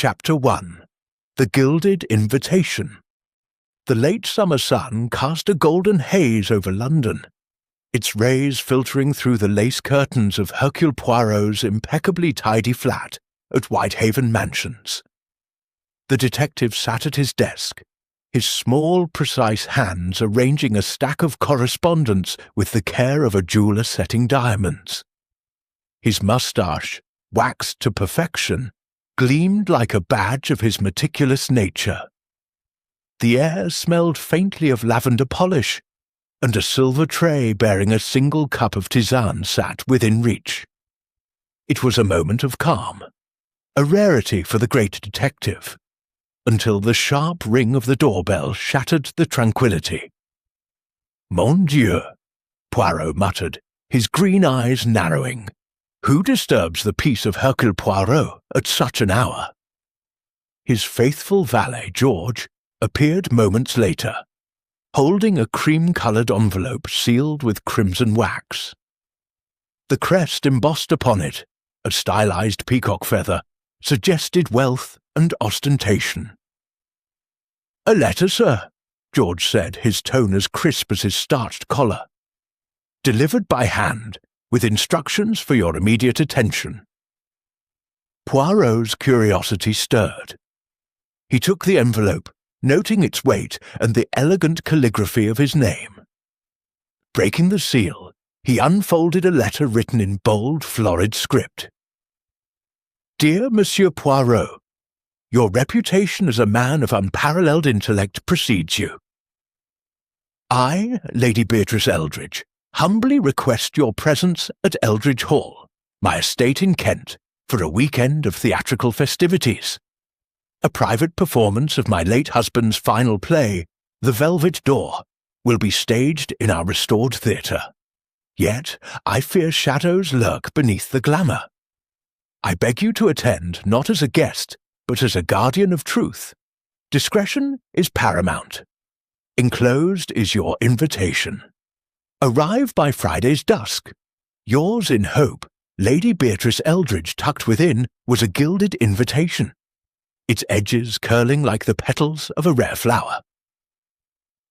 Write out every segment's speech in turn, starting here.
Chapter 1. The Gilded Invitation. The late summer sun cast a golden haze over London, its rays filtering through the lace curtains of Hercule Poirot's impeccably tidy flat at Whitehaven Mansions. The detective sat at his desk, his small, precise hands arranging a stack of correspondence with the care of a jeweller setting diamonds. His moustache, waxed to perfection, gleamed like a badge of his meticulous nature. The air smelled faintly of lavender polish, and a silver tray bearing a single cup of tisane sat within reach. It was a moment of calm, a rarity for the great detective, until the sharp ring of the doorbell shattered the tranquillity. "Mon Dieu," Poirot muttered, his green eyes narrowing. "Who disturbs the peace of Hercule Poirot at such an hour?" His faithful valet, George, appeared moments later, holding a cream-coloured envelope sealed with crimson wax. The crest embossed upon it, a stylized peacock feather, suggested wealth and ostentation. "A letter, sir," George said, his tone as crisp as his starched collar. "Delivered by hand, with instructions for your immediate attention." Poirot's curiosity stirred. He took the envelope, noting its weight and the elegant calligraphy of his name. Breaking the seal, he unfolded a letter written in bold, florid script. "Dear Monsieur Poirot, your reputation as a man of unparalleled intellect precedes you. I, Lady Beatrice Eldridge, humbly request your presence at Eldridge Hall, my estate in Kent, for a weekend of theatrical festivities. A private performance of my late husband's final play, The Velvet Door, will be staged in our restored theatre. Yet I fear shadows lurk beneath the glamour. I beg you to attend not as a guest, but as a guardian of truth. Discretion is paramount. Enclosed is your invitation. Arrive by Friday's dusk. Yours in hope, Lady Beatrice Eldridge, tucked within was a gilded invitation, its edges curling like the petals of a rare flower.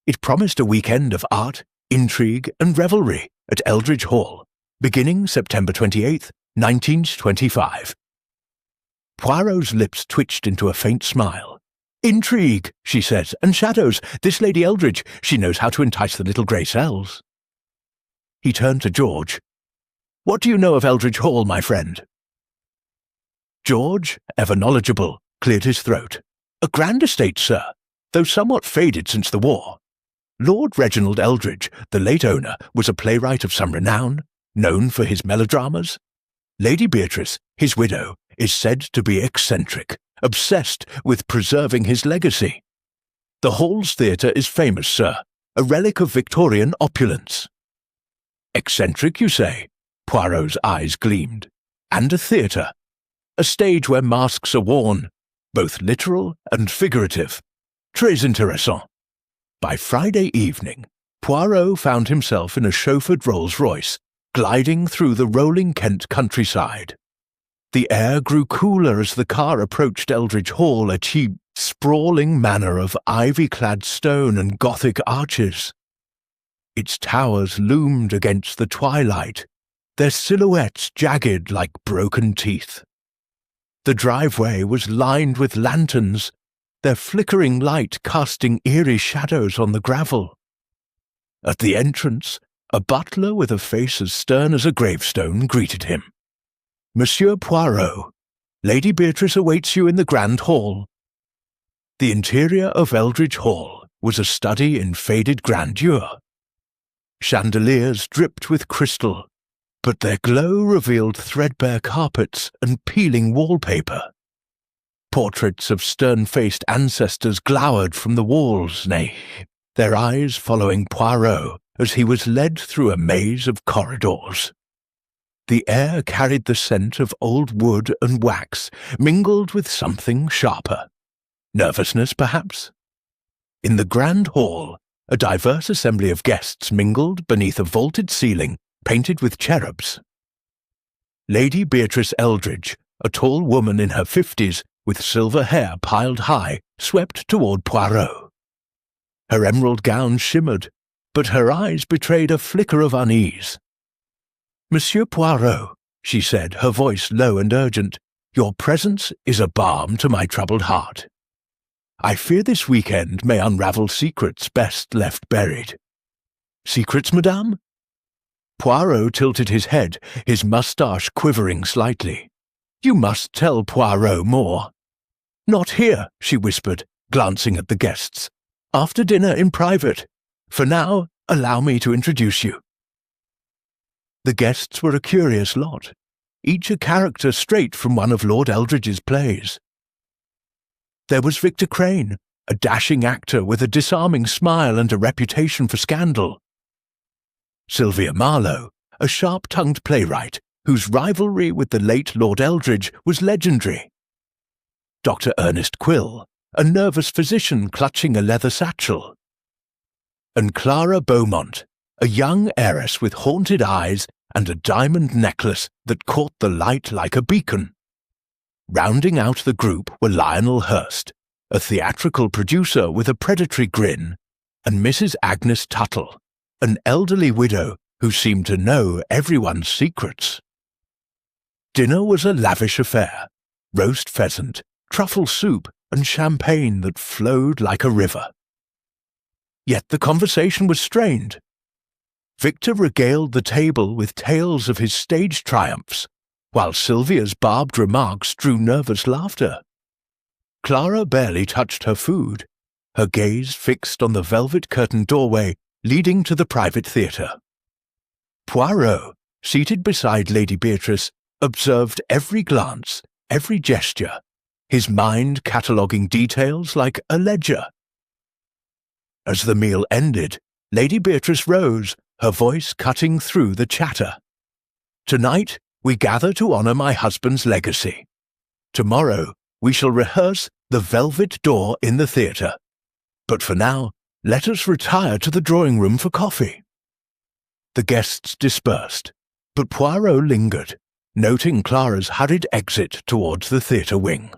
It promised a weekend of art, intrigue, and revelry at Eldridge Hall, beginning September 28th, 1925. Poirot's lips twitched into a faint smile. "Intrigue," she said, "and shadows. This Lady Eldridge, she knows how to entice the little grey cells." He turned to George. "What do you know of Eldridge Hall, my friend?" George, ever knowledgeable, cleared his throat. "A grand estate, sir, though somewhat faded since the war. Lord Reginald Eldridge, the late owner, was a playwright of some renown, known for his melodramas. Lady Beatrice, his widow, is said to be eccentric, obsessed with preserving his legacy. The Hall's theatre is famous, sir, a relic of Victorian opulence." "Eccentric, you say?" Poirot's eyes gleamed. "And a theatre. A stage where masks are worn, both literal and figurative. Très intéressant." By Friday evening, Poirot found himself in a chauffeured Rolls-Royce, gliding through the rolling Kent countryside. The air grew cooler as the car approached Eldridge Hall, a cheap, sprawling manor of ivy-clad stone and Gothic arches. Its towers loomed against the twilight, their silhouettes jagged like broken teeth. The driveway was lined with lanterns, their flickering light casting eerie shadows on the gravel. At the entrance, a butler with a face as stern as a gravestone greeted him. "Monsieur Poirot, Lady Beatrice awaits you in the Grand Hall." The interior of Eldridge Hall was a study in faded grandeur. Chandeliers dripped with crystal, but their glow revealed threadbare carpets and peeling wallpaper. Portraits of stern-faced ancestors glowered from the walls, nay, their eyes following Poirot as he was led through a maze of corridors. The air carried the scent of old wood and wax, mingled with something sharper. Nervousness, perhaps? In the Grand Hall, a diverse assembly of guests mingled beneath a vaulted ceiling painted with cherubs. Lady Beatrice Eldridge, a tall woman in her 50s, with silver hair piled high, swept toward Poirot. Her emerald gown shimmered, but her eyes betrayed a flicker of unease. "Monsieur Poirot," she said, her voice low and urgent, "your presence is a balm to my troubled heart. I fear this weekend may unravel secrets best left buried." "Secrets, madame?" Poirot tilted his head, his moustache quivering slightly. "You must tell Poirot more." "Not here," she whispered, glancing at the guests. "After dinner in private. For now, allow me to introduce you." The guests were a curious lot, each a character straight from one of Lord Eldridge's plays. There was Victor Crane, a dashing actor with a disarming smile and a reputation for scandal. Sylvia Marlowe, a sharp-tongued playwright whose rivalry with the late Lord Eldridge was legendary. Dr. Ernest Quill, a nervous physician clutching a leather satchel. And Clara Beaumont, a young heiress with haunted eyes and a diamond necklace that caught the light like a beacon. Rounding out the group were Lionel Hurst, a theatrical producer with a predatory grin, and Mrs. Agnes Tuttle, an elderly widow who seemed to know everyone's secrets. Dinner was a lavish affair: roast pheasant, truffle soup, and champagne that flowed like a river. Yet the conversation was strained. Victor regaled the table with tales of his stage triumphs, while Sylvia's barbed remarks drew nervous laughter. Clara barely touched her food, her gaze fixed on the velvet-curtained doorway leading to the private theatre. Poirot, seated beside Lady Beatrice, observed every glance, every gesture, his mind cataloguing details like a ledger. As the meal ended, Lady Beatrice rose, her voice cutting through the chatter. "Tonight we gather to honour my husband's legacy. Tomorrow we shall rehearse The Velvet Door in the theatre. But for now, let us retire to the drawing-room for coffee." The guests dispersed, but Poirot lingered, noting Clara's hurried exit towards the theatre wing.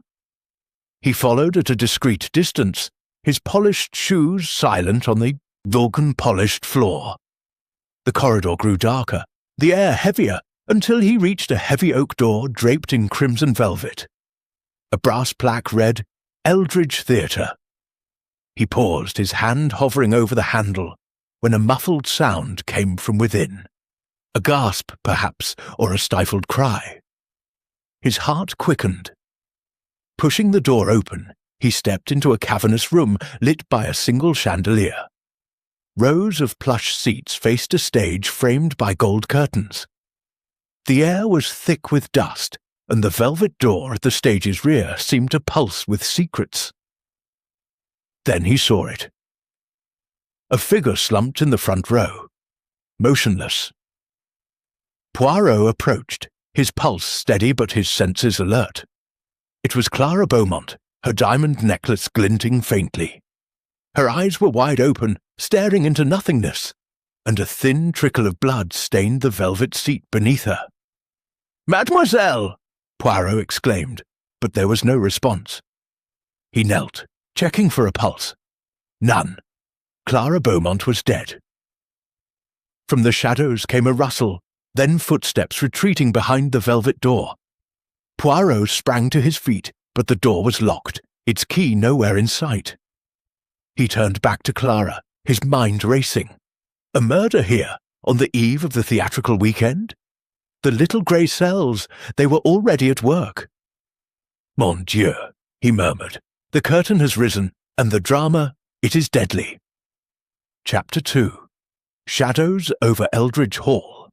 He followed at a discreet distance, his polished shoes silent on the Vulcan-polished floor. The corridor grew darker, the air heavier, until he reached a heavy oak door draped in crimson velvet. A brass plaque read, "Eldridge Theatre." He paused, his hand hovering over the handle, when a muffled sound came from within. A gasp, perhaps, or a stifled cry. His heart quickened. Pushing the door open, he stepped into a cavernous room lit by a single chandelier. Rows of plush seats faced a stage framed by gold curtains. The air was thick with dust, and the velvet door at the stage's rear seemed to pulse with secrets. Then he saw it. A figure slumped in the front row, motionless. Poirot approached, his pulse steady but his senses alert. It was Clara Beaumont, her diamond necklace glinting faintly. Her eyes were wide open, staring into nothingness, and a thin trickle of blood stained the velvet seat beneath her. "Mademoiselle!" Poirot exclaimed, but there was no response. He knelt, checking for a pulse. None. Clara Beaumont was dead. From the shadows came a rustle, then footsteps retreating behind the velvet door. Poirot sprang to his feet, but the door was locked, its key nowhere in sight. He turned back to Clara, his mind racing. A murder here, on the eve of the theatrical weekend? The little grey cells, they were already at work. "Mon Dieu," he murmured. "The curtain has risen, and the drama, it is deadly." Chapter 2. Shadows over Eldridge Hall.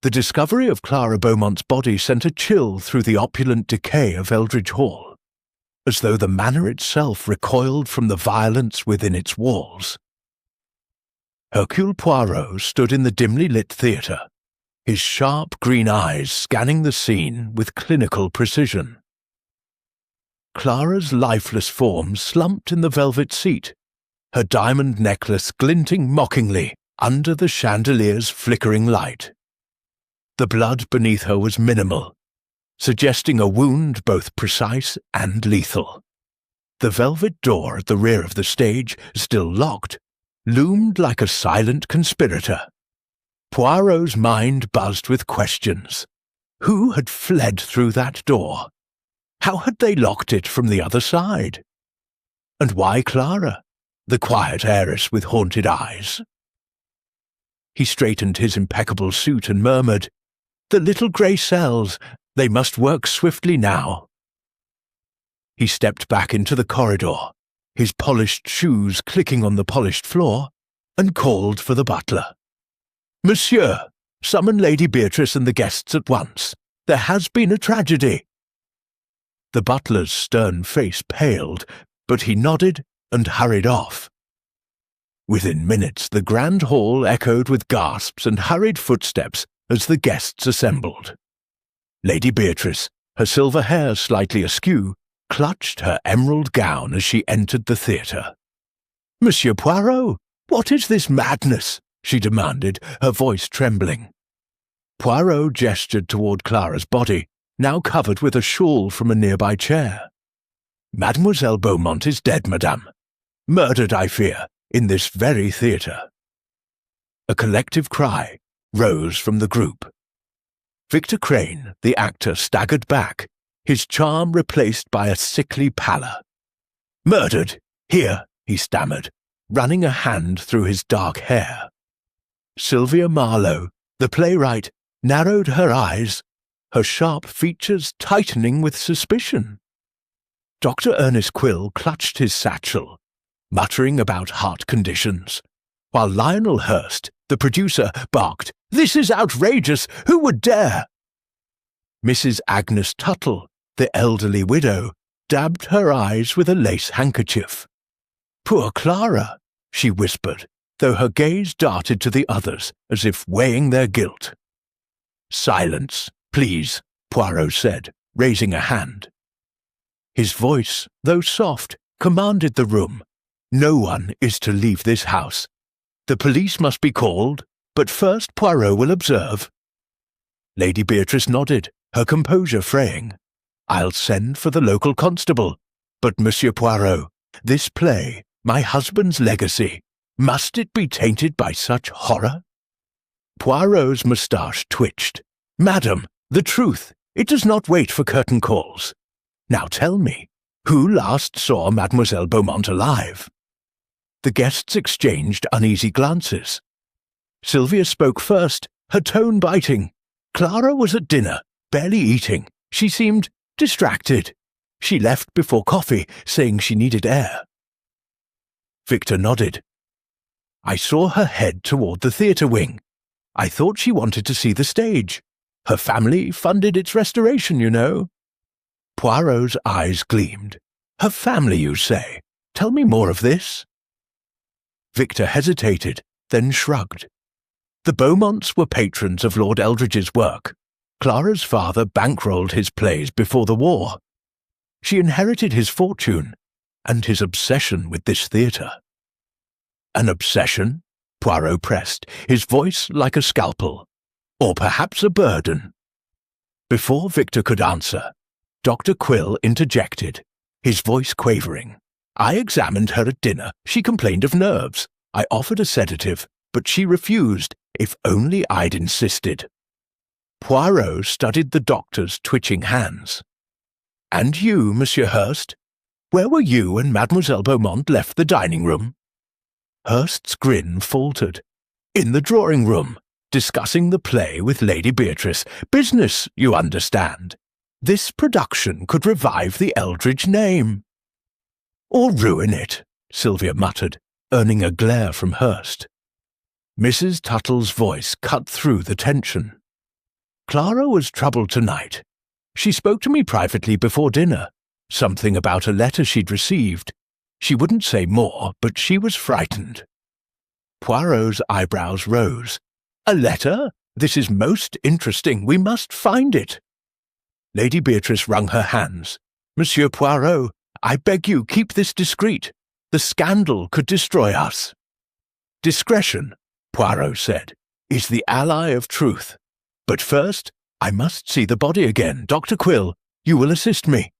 The discovery of Clara Beaumont's body sent a chill through the opulent decay of Eldridge Hall, as though the manor itself recoiled from the violence within its walls. Hercule Poirot stood in the dimly lit theatre, his sharp green eyes scanning the scene with clinical precision. Clara's lifeless form slumped in the velvet seat, her diamond necklace glinting mockingly under the chandelier's flickering light. The blood beneath her was minimal, suggesting a wound both precise and lethal. The velvet door at the rear of the stage, still locked, loomed like a silent conspirator. Poirot's mind buzzed with questions. Who had fled through that door? How had they locked it from the other side? And why Clara, the quiet heiress with haunted eyes? He straightened his impeccable suit and murmured, "The little grey cells, they must work swiftly now." He stepped back into the corridor, his polished shoes clicking on the polished floor, and called for the butler. "Monsieur, summon Lady Beatrice and the guests at once. There has been a tragedy." The butler's stern face paled, but he nodded and hurried off. Within minutes the grand hall echoed with gasps and hurried footsteps as the guests assembled. Lady Beatrice, her silver hair slightly askew, clutched her emerald gown as she entered the theatre. "Monsieur Poirot, what is this madness?" she demanded, her voice trembling. Poirot gestured toward Clara's body, now covered with a shawl from a nearby chair. "Mademoiselle Beaumont is dead, madame. Murdered, I fear, in this very theatre." A collective cry rose from the group. Victor Crane, the actor, staggered back, his charm replaced by a sickly pallor. "Murdered? Here," he stammered, running a hand through his dark hair. Sylvia Marlowe, the playwright, narrowed her eyes, her sharp features tightening with suspicion. Dr. Ernest Quill clutched his satchel, muttering about heart conditions, while Lionel Hurst, the producer, barked, "This is outrageous! Who would dare?" Mrs. Agnes Tuttle, the elderly widow, dabbed her eyes with a lace handkerchief. "Poor Clara," she whispered, though her gaze darted to the others as if weighing their guilt. "Silence, please," Poirot said, raising a hand. His voice, though soft, commanded the room. "No one is to leave this house. The police must be called, but first Poirot will observe." Lady Beatrice nodded, her composure fraying. "I'll send for the local constable. But, Monsieur Poirot, this play, my husband's legacy, must it be tainted by such horror?" Poirot's moustache twitched. "Madam, the truth, it does not wait for curtain calls. Now tell me, who last saw Mademoiselle Beaumont alive?" The guests exchanged uneasy glances. Sylvia spoke first, her tone biting. "Clara was at dinner, barely eating. She seemed distracted. She left before coffee, saying she needed air." Victor nodded. "I saw her head toward the theatre wing. I thought she wanted to see the stage. Her family funded its restoration, you know." Poirot's eyes gleamed. "Her family, you say? Tell me more of this." Victor hesitated, then shrugged. The Beaumonts were patrons of Lord Eldridge's work. Clara's father bankrolled his plays before the war. She inherited his fortune and his obsession with this theatre. "An obsession?" Poirot pressed, his voice like a scalpel. "Or perhaps a burden?" Before Victor could answer, Dr. Quill interjected, his voice quavering. "I examined her at dinner. She complained of nerves. I offered a sedative, but she refused, if only I'd insisted." Poirot studied the doctor's twitching hands. "And you, Monsieur Hurst? Where were you when Mademoiselle Beaumont left the dining room?" Hurst's grin faltered. "In the drawing room, discussing the play with Lady Beatrice. Business, you understand. This production could revive the Eldridge name." "Or ruin it," Sylvia muttered, earning a glare from Hurst. Mrs. Tuttle's voice cut through the tension. "Clara was troubled tonight. She spoke to me privately before dinner. Something about a letter she'd received. She wouldn't say more, but she was frightened." Poirot's eyebrows rose. "A letter? This is most interesting. We must find it." Lady Beatrice wrung her hands. "Monsieur Poirot, I beg you, keep this discreet. The scandal could destroy us." "Discretion," Poirot said, "is the ally of truth. But first, I must see the body again. Dr. Quill, you will assist me."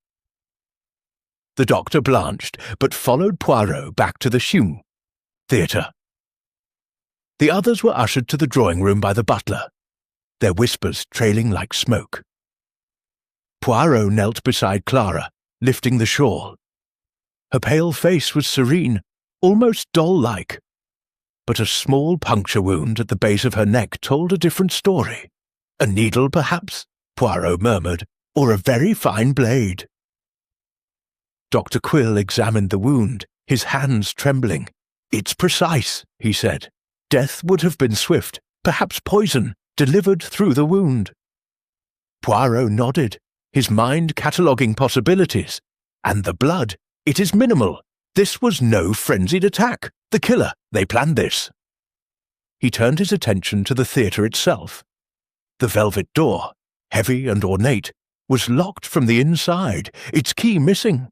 The doctor blanched, but followed Poirot back to the Hercule theatre. The others were ushered to the drawing-room by the butler, their whispers trailing like smoke. Poirot knelt beside Clara, lifting the shawl. Her pale face was serene, almost doll-like, but a small puncture wound at the base of her neck told a different story. "A needle, perhaps," Poirot murmured, "or a very fine blade." Dr. Quill examined the wound, his hands trembling. "It's precise," he said. "Death would have been swift, perhaps poison, delivered through the wound." Poirot nodded, his mind cataloguing possibilities. "And the blood, it is minimal. This was no frenzied attack. The killer, they planned this." He turned his attention to the theatre itself. The velvet door, heavy and ornate, was locked from the inside, its key missing.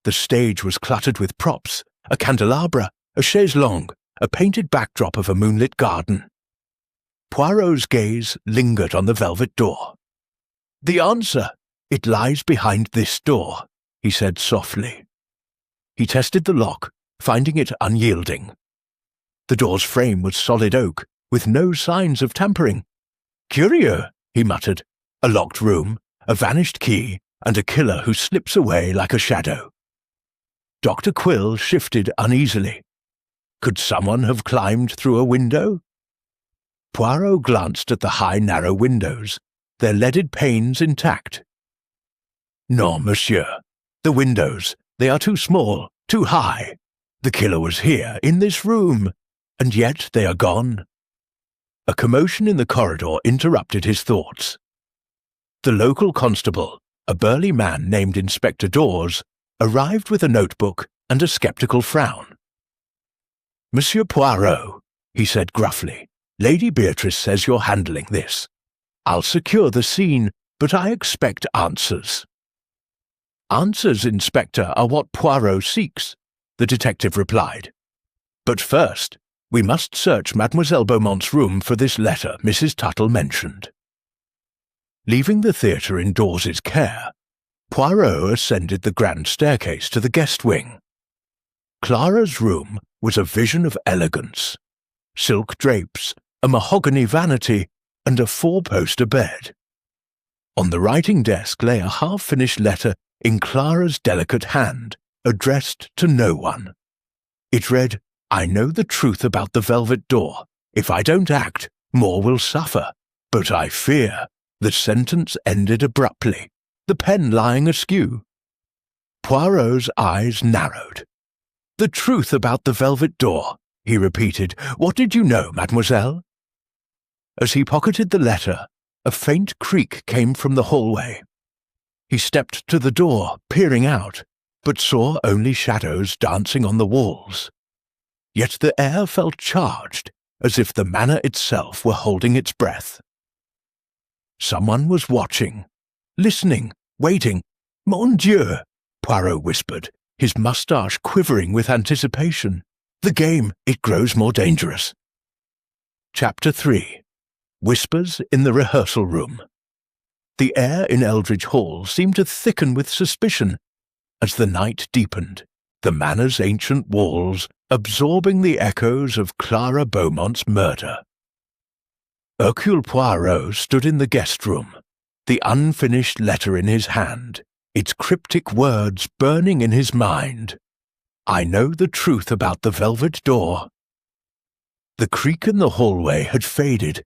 The stage was cluttered with props, a candelabra, a chaise longue, a painted backdrop of a moonlit garden. Poirot's gaze lingered on the velvet door. "The answer! It lies behind this door," he said softly. He tested the lock, finding it unyielding. The door's frame was solid oak, with no signs of tampering. "Curieux," he muttered. "A locked room, a vanished key, and a killer who slips away like a shadow." Dr. Quill shifted uneasily. Could someone have climbed through a window? Poirot glanced at the high, narrow windows, their leaded panes intact. "Non, monsieur. The windows, they are too small, too high. The killer was here, in this room, and yet they are gone." A commotion in the corridor interrupted his thoughts. The local constable, a burly man named Inspector Dawes, arrived with a notebook and a sceptical frown. "Monsieur Poirot," he said gruffly, "Lady Beatrice says you're handling this. I'll secure the scene, but I expect answers." "Answers, Inspector, are what Poirot seeks," the detective replied. "But first, we must search Mademoiselle Beaumont's room for this letter Mrs. Tuttle mentioned." Leaving the theatre in Dawes's care, Poirot ascended the grand staircase to the guest wing. Clara's room was a vision of elegance. Silk drapes, a mahogany vanity, and a four-poster bed. On the writing desk lay a half-finished letter in Clara's delicate hand, addressed to no one. It read, "I know the truth about the velvet door. If I don't act, more will suffer. But I fear." The sentence ended abruptly, the pen lying askew. Poirot's eyes narrowed. "The truth about the velvet door," he repeated. "What did you know, mademoiselle?" As he pocketed the letter, a faint creak came from the hallway. He stepped to the door, peering out, but saw only shadows dancing on the walls. Yet the air felt charged, as if the manor itself were holding its breath. Someone was watching, listening, waiting. "Mon Dieu!" Poirot whispered, his moustache quivering with anticipation. "The game, it grows more dangerous." Chapter 3. Whispers in the Rehearsal Room. The air in Eldridge Hall seemed to thicken with suspicion as the night deepened, the manor's ancient walls absorbing the echoes of Clara Beaumont's murder. Hercule Poirot stood in the guest room, the unfinished letter in his hand, its cryptic words burning in his mind. "I know the truth about the velvet door." The creak in the hallway had faded,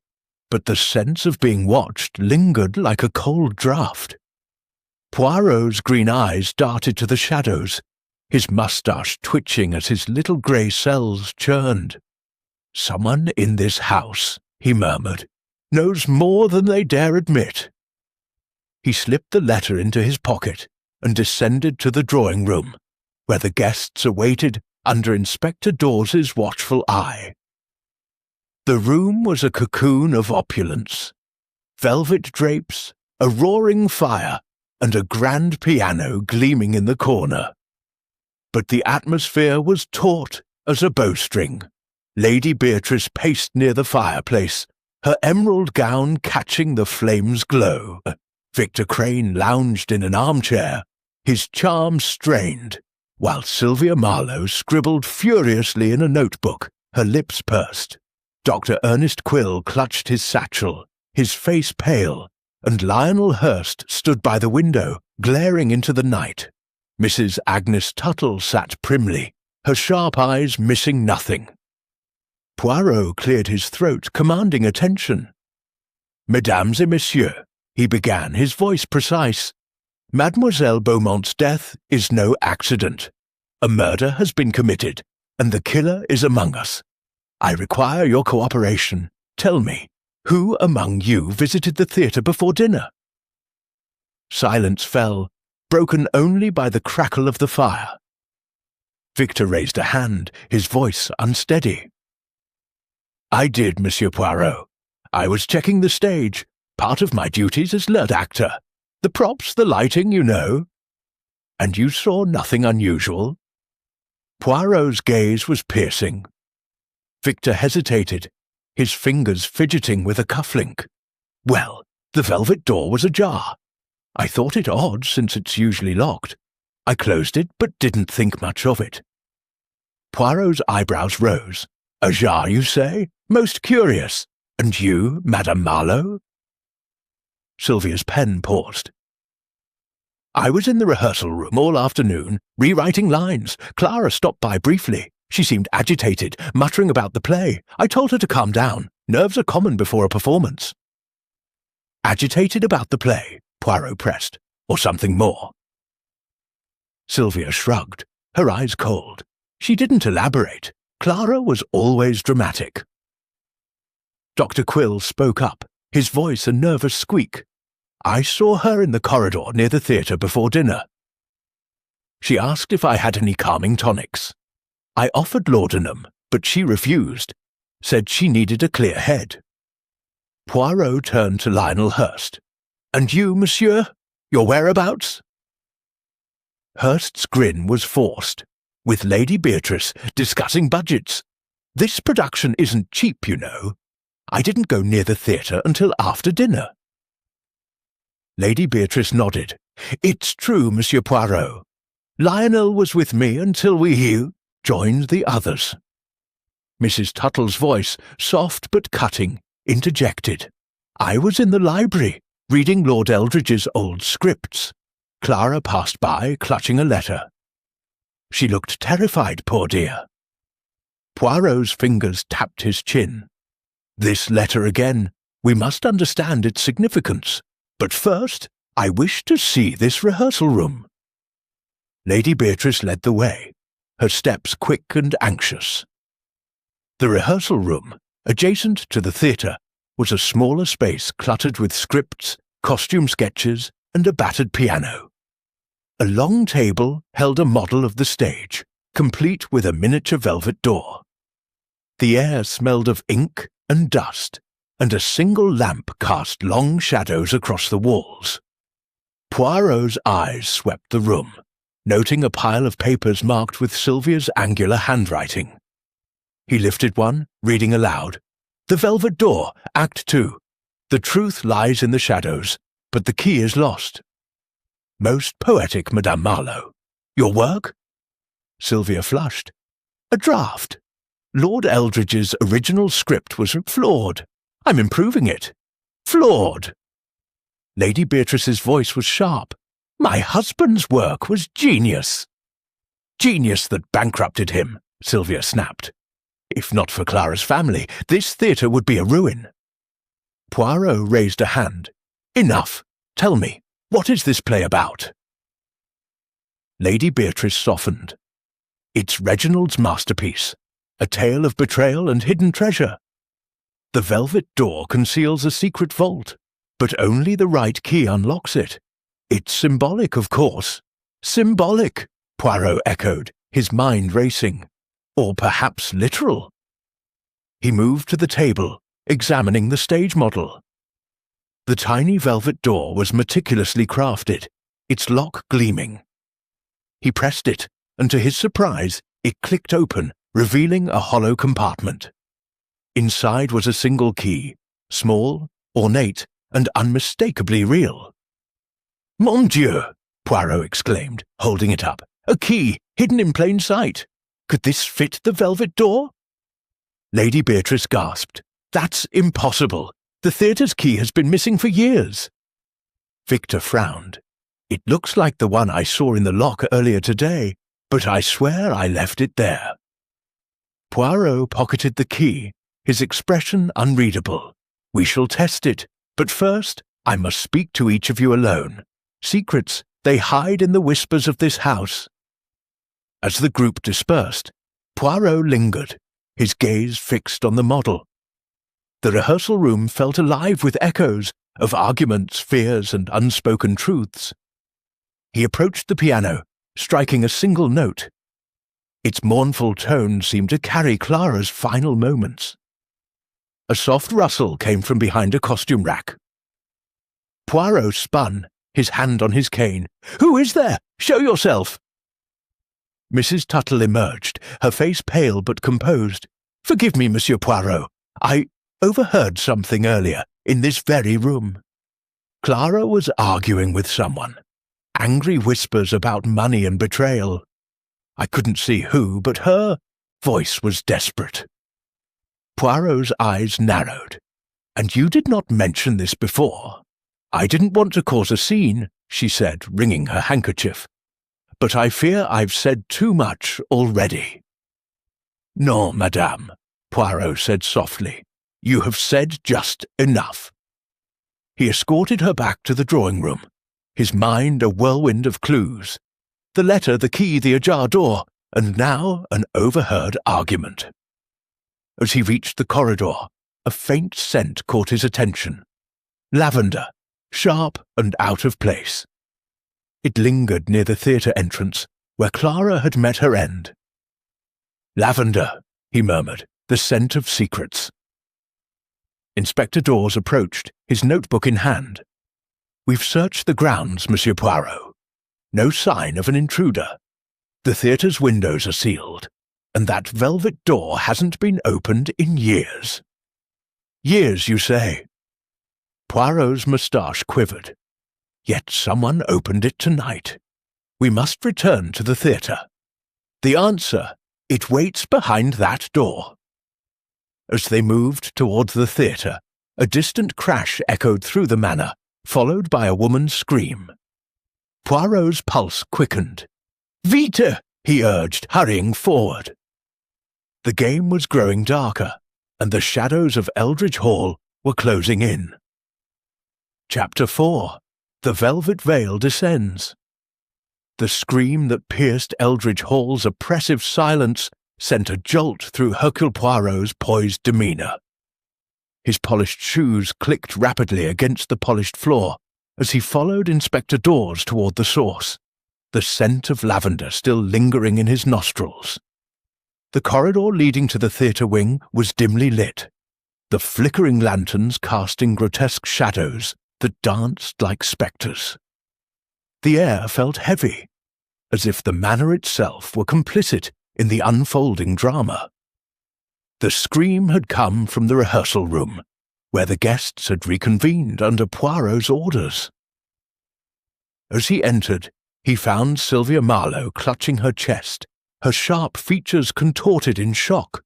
but the sense of being watched lingered like a cold draught. Poirot's green eyes darted to the shadows, his moustache twitching as his little grey cells churned. "Someone in this house," he murmured, "knows more than they dare admit." He slipped the letter into his pocket and descended to the drawing-room, where the guests awaited under Inspector Dawes's watchful eye. The room was a cocoon of opulence. Velvet drapes, a roaring fire, and a grand piano gleaming in the corner. But the atmosphere was taut as a bowstring. Lady Beatrice paced near the fireplace, her emerald gown catching the flame's glow. Victor Crane lounged in an armchair, his charm strained, while Sylvia Marlowe scribbled furiously in a notebook, her lips pursed. Dr. Ernest Quill clutched his satchel, his face pale, and Lionel Hurst stood by the window, glaring into the night. Mrs. Agnes Tuttle sat primly, her sharp eyes missing nothing. Poirot cleared his throat, commanding attention. "Mesdames et messieurs," he began, his voice precise, "Mademoiselle Beaumont's death is no accident. A murder has been committed, and the killer is among us. I require your cooperation. Tell me, who among you visited the theatre before dinner?" Silence fell, broken only by the crackle of the fire. Victor raised a hand, his voice unsteady. "I did, Monsieur Poirot. I was checking the stage, part of my duties as lead actor. The props, the lighting, you know." "And you saw nothing unusual?" Poirot's gaze was piercing. Victor hesitated, his fingers fidgeting with a cufflink. "Well, the velvet door was ajar. I thought it odd since it's usually locked. I closed it but didn't think much of it." Poirot's eyebrows rose. "Ajar, you say? Most curious. And you, Madame Marlowe?" Sylvia's pen paused. "I was in the rehearsal room all afternoon, rewriting lines. Clara stopped by briefly. She seemed agitated, muttering about the play. I told her to calm down. Nerves are common before a performance." "Agitated about the play?" Poirot pressed. "Or something more?" Sylvia shrugged, her eyes cold. She didn't elaborate. Clara was always dramatic. Dr. Quill spoke up, his voice a nervous squeak. "I saw her in the corridor near the theatre before dinner. She asked if I had any calming tonics. I offered laudanum, but she refused, said she needed a clear head." Poirot turned to Lionel Hurst. "And you, monsieur? Your whereabouts?" Hurst's grin was forced. "With Lady Beatrice, discussing budgets. This production isn't cheap, you know. I didn't go near the theatre until after dinner." Lady Beatrice nodded. "It's true, Monsieur Poirot. Lionel was with me until we joined the others." Mrs. Tuttle's voice, soft but cutting, interjected. "I was in the library, reading Lord Eldridge's old scripts. Clara passed by, clutching a letter. She looked terrified, poor dear." Poirot's fingers tapped his chin. "This letter again. We must understand its significance. But first, I wish to see this rehearsal room." Lady Beatrice led the way, her steps quick and anxious. The rehearsal room, adjacent to the theatre, was a smaller space cluttered with scripts, costume sketches, and a battered piano. A long table held a model of the stage, complete with a miniature velvet door. The air smelled of ink and dust, and a single lamp cast long shadows across the walls. Poirot's eyes swept the room, noting a pile of papers marked with Sylvia's angular handwriting. He lifted one, reading aloud. "The Velvet Door, Act 2. The truth lies in the shadows, but the key is lost." "Most poetic, Madame Marlowe. Your work?" Sylvia flushed. "A draft. Lord Eldridge's original script was flawed. I'm improving it. Flawed." Lady Beatrice's voice was sharp. "My husband's work was genius." "Genius that bankrupted him," Sylvia snapped. "If not for Clara's family, this theatre would be a ruin." Poirot raised a hand. "Enough. Tell me, what is this play about?" Lady Beatrice softened. "It's Reginald's masterpiece, a tale of betrayal and hidden treasure. The velvet door conceals a secret vault, but only the right key unlocks it. It's symbolic, of course." "Symbolic," Poirot echoed, his mind racing. "Or perhaps literal." He moved to the table, examining the stage model. The tiny velvet door was meticulously crafted, its lock gleaming. He pressed it, and to his surprise, it clicked open, revealing a hollow compartment. Inside was a single key, small, ornate, and unmistakably real. "Mon Dieu!" Poirot exclaimed, holding it up. "A key, hidden in plain sight. Could this fit the velvet door?" Lady Beatrice gasped. "That's impossible. The theatre's key has been missing for years." Victor frowned. "It looks like the one I saw in the lock earlier today, but I swear I left it there." Poirot pocketed the key, his expression unreadable. "We shall test it, but first I must speak to each of you alone. Secrets, they hide in the whispers of this house." As the group dispersed, Poirot lingered, his gaze fixed on the model. The rehearsal room felt alive with echoes of arguments, fears, and unspoken truths. He approached the piano, striking a single note. Its mournful tone seemed to carry Clara's final moments. A soft rustle came from behind a costume rack. Poirot spun, his hand on his cane. "Who is there? Show yourself!" Mrs. Tuttle emerged, her face pale but composed. "Forgive me, Monsieur Poirot. I overheard something earlier, in this very room." Clara was arguing with someone. Angry whispers about money and betrayal. I couldn't see who, but her voice was desperate. Poirot's eyes narrowed. "And you did not mention this before." "I didn't want to cause a scene," she said, wringing her handkerchief. "But I fear I've said too much already." "Non, madame," Poirot said softly. "You have said just enough." He escorted her back to the drawing-room, his mind a whirlwind of clues. The letter, the key, the ajar door, and now an overheard argument. As he reached the corridor, a faint scent caught his attention. Lavender, sharp and out of place. It lingered near the theatre entrance, where Clara had met her end. "Lavender," he murmured, "the scent of secrets." Inspector Dawes approached, his notebook in hand. "We've searched the grounds, Monsieur Poirot. No sign of an intruder. The theatre's windows are sealed, and that velvet door hasn't been opened in years." "Years, you say?" Poirot's moustache quivered. "Yet someone opened it tonight. We must return to the theatre. The answer, it waits behind that door." As they moved towards the theatre, a distant crash echoed through the manor, followed by a woman's scream. Poirot's pulse quickened. "Vite!" he urged, hurrying forward. The game was growing darker, and the shadows of Eldridge Hall were closing in. Chapter 4. The Velvet Veil Descends. The scream that pierced Eldridge Hall's oppressive silence sent a jolt through Hercule Poirot's poised demeanour. His polished shoes clicked rapidly against the polished floor as he followed Inspector Dawes toward the source, the scent of lavender still lingering in his nostrils. The corridor leading to the theatre wing was dimly lit, the flickering lanterns casting grotesque shadows that danced like spectres. The air felt heavy, as if the manor itself were complicit in the unfolding drama. The scream had come from the rehearsal room, where the guests had reconvened under Poirot's orders. As he entered, he found Sylvia Marlowe clutching her chest, her sharp features contorted in shock.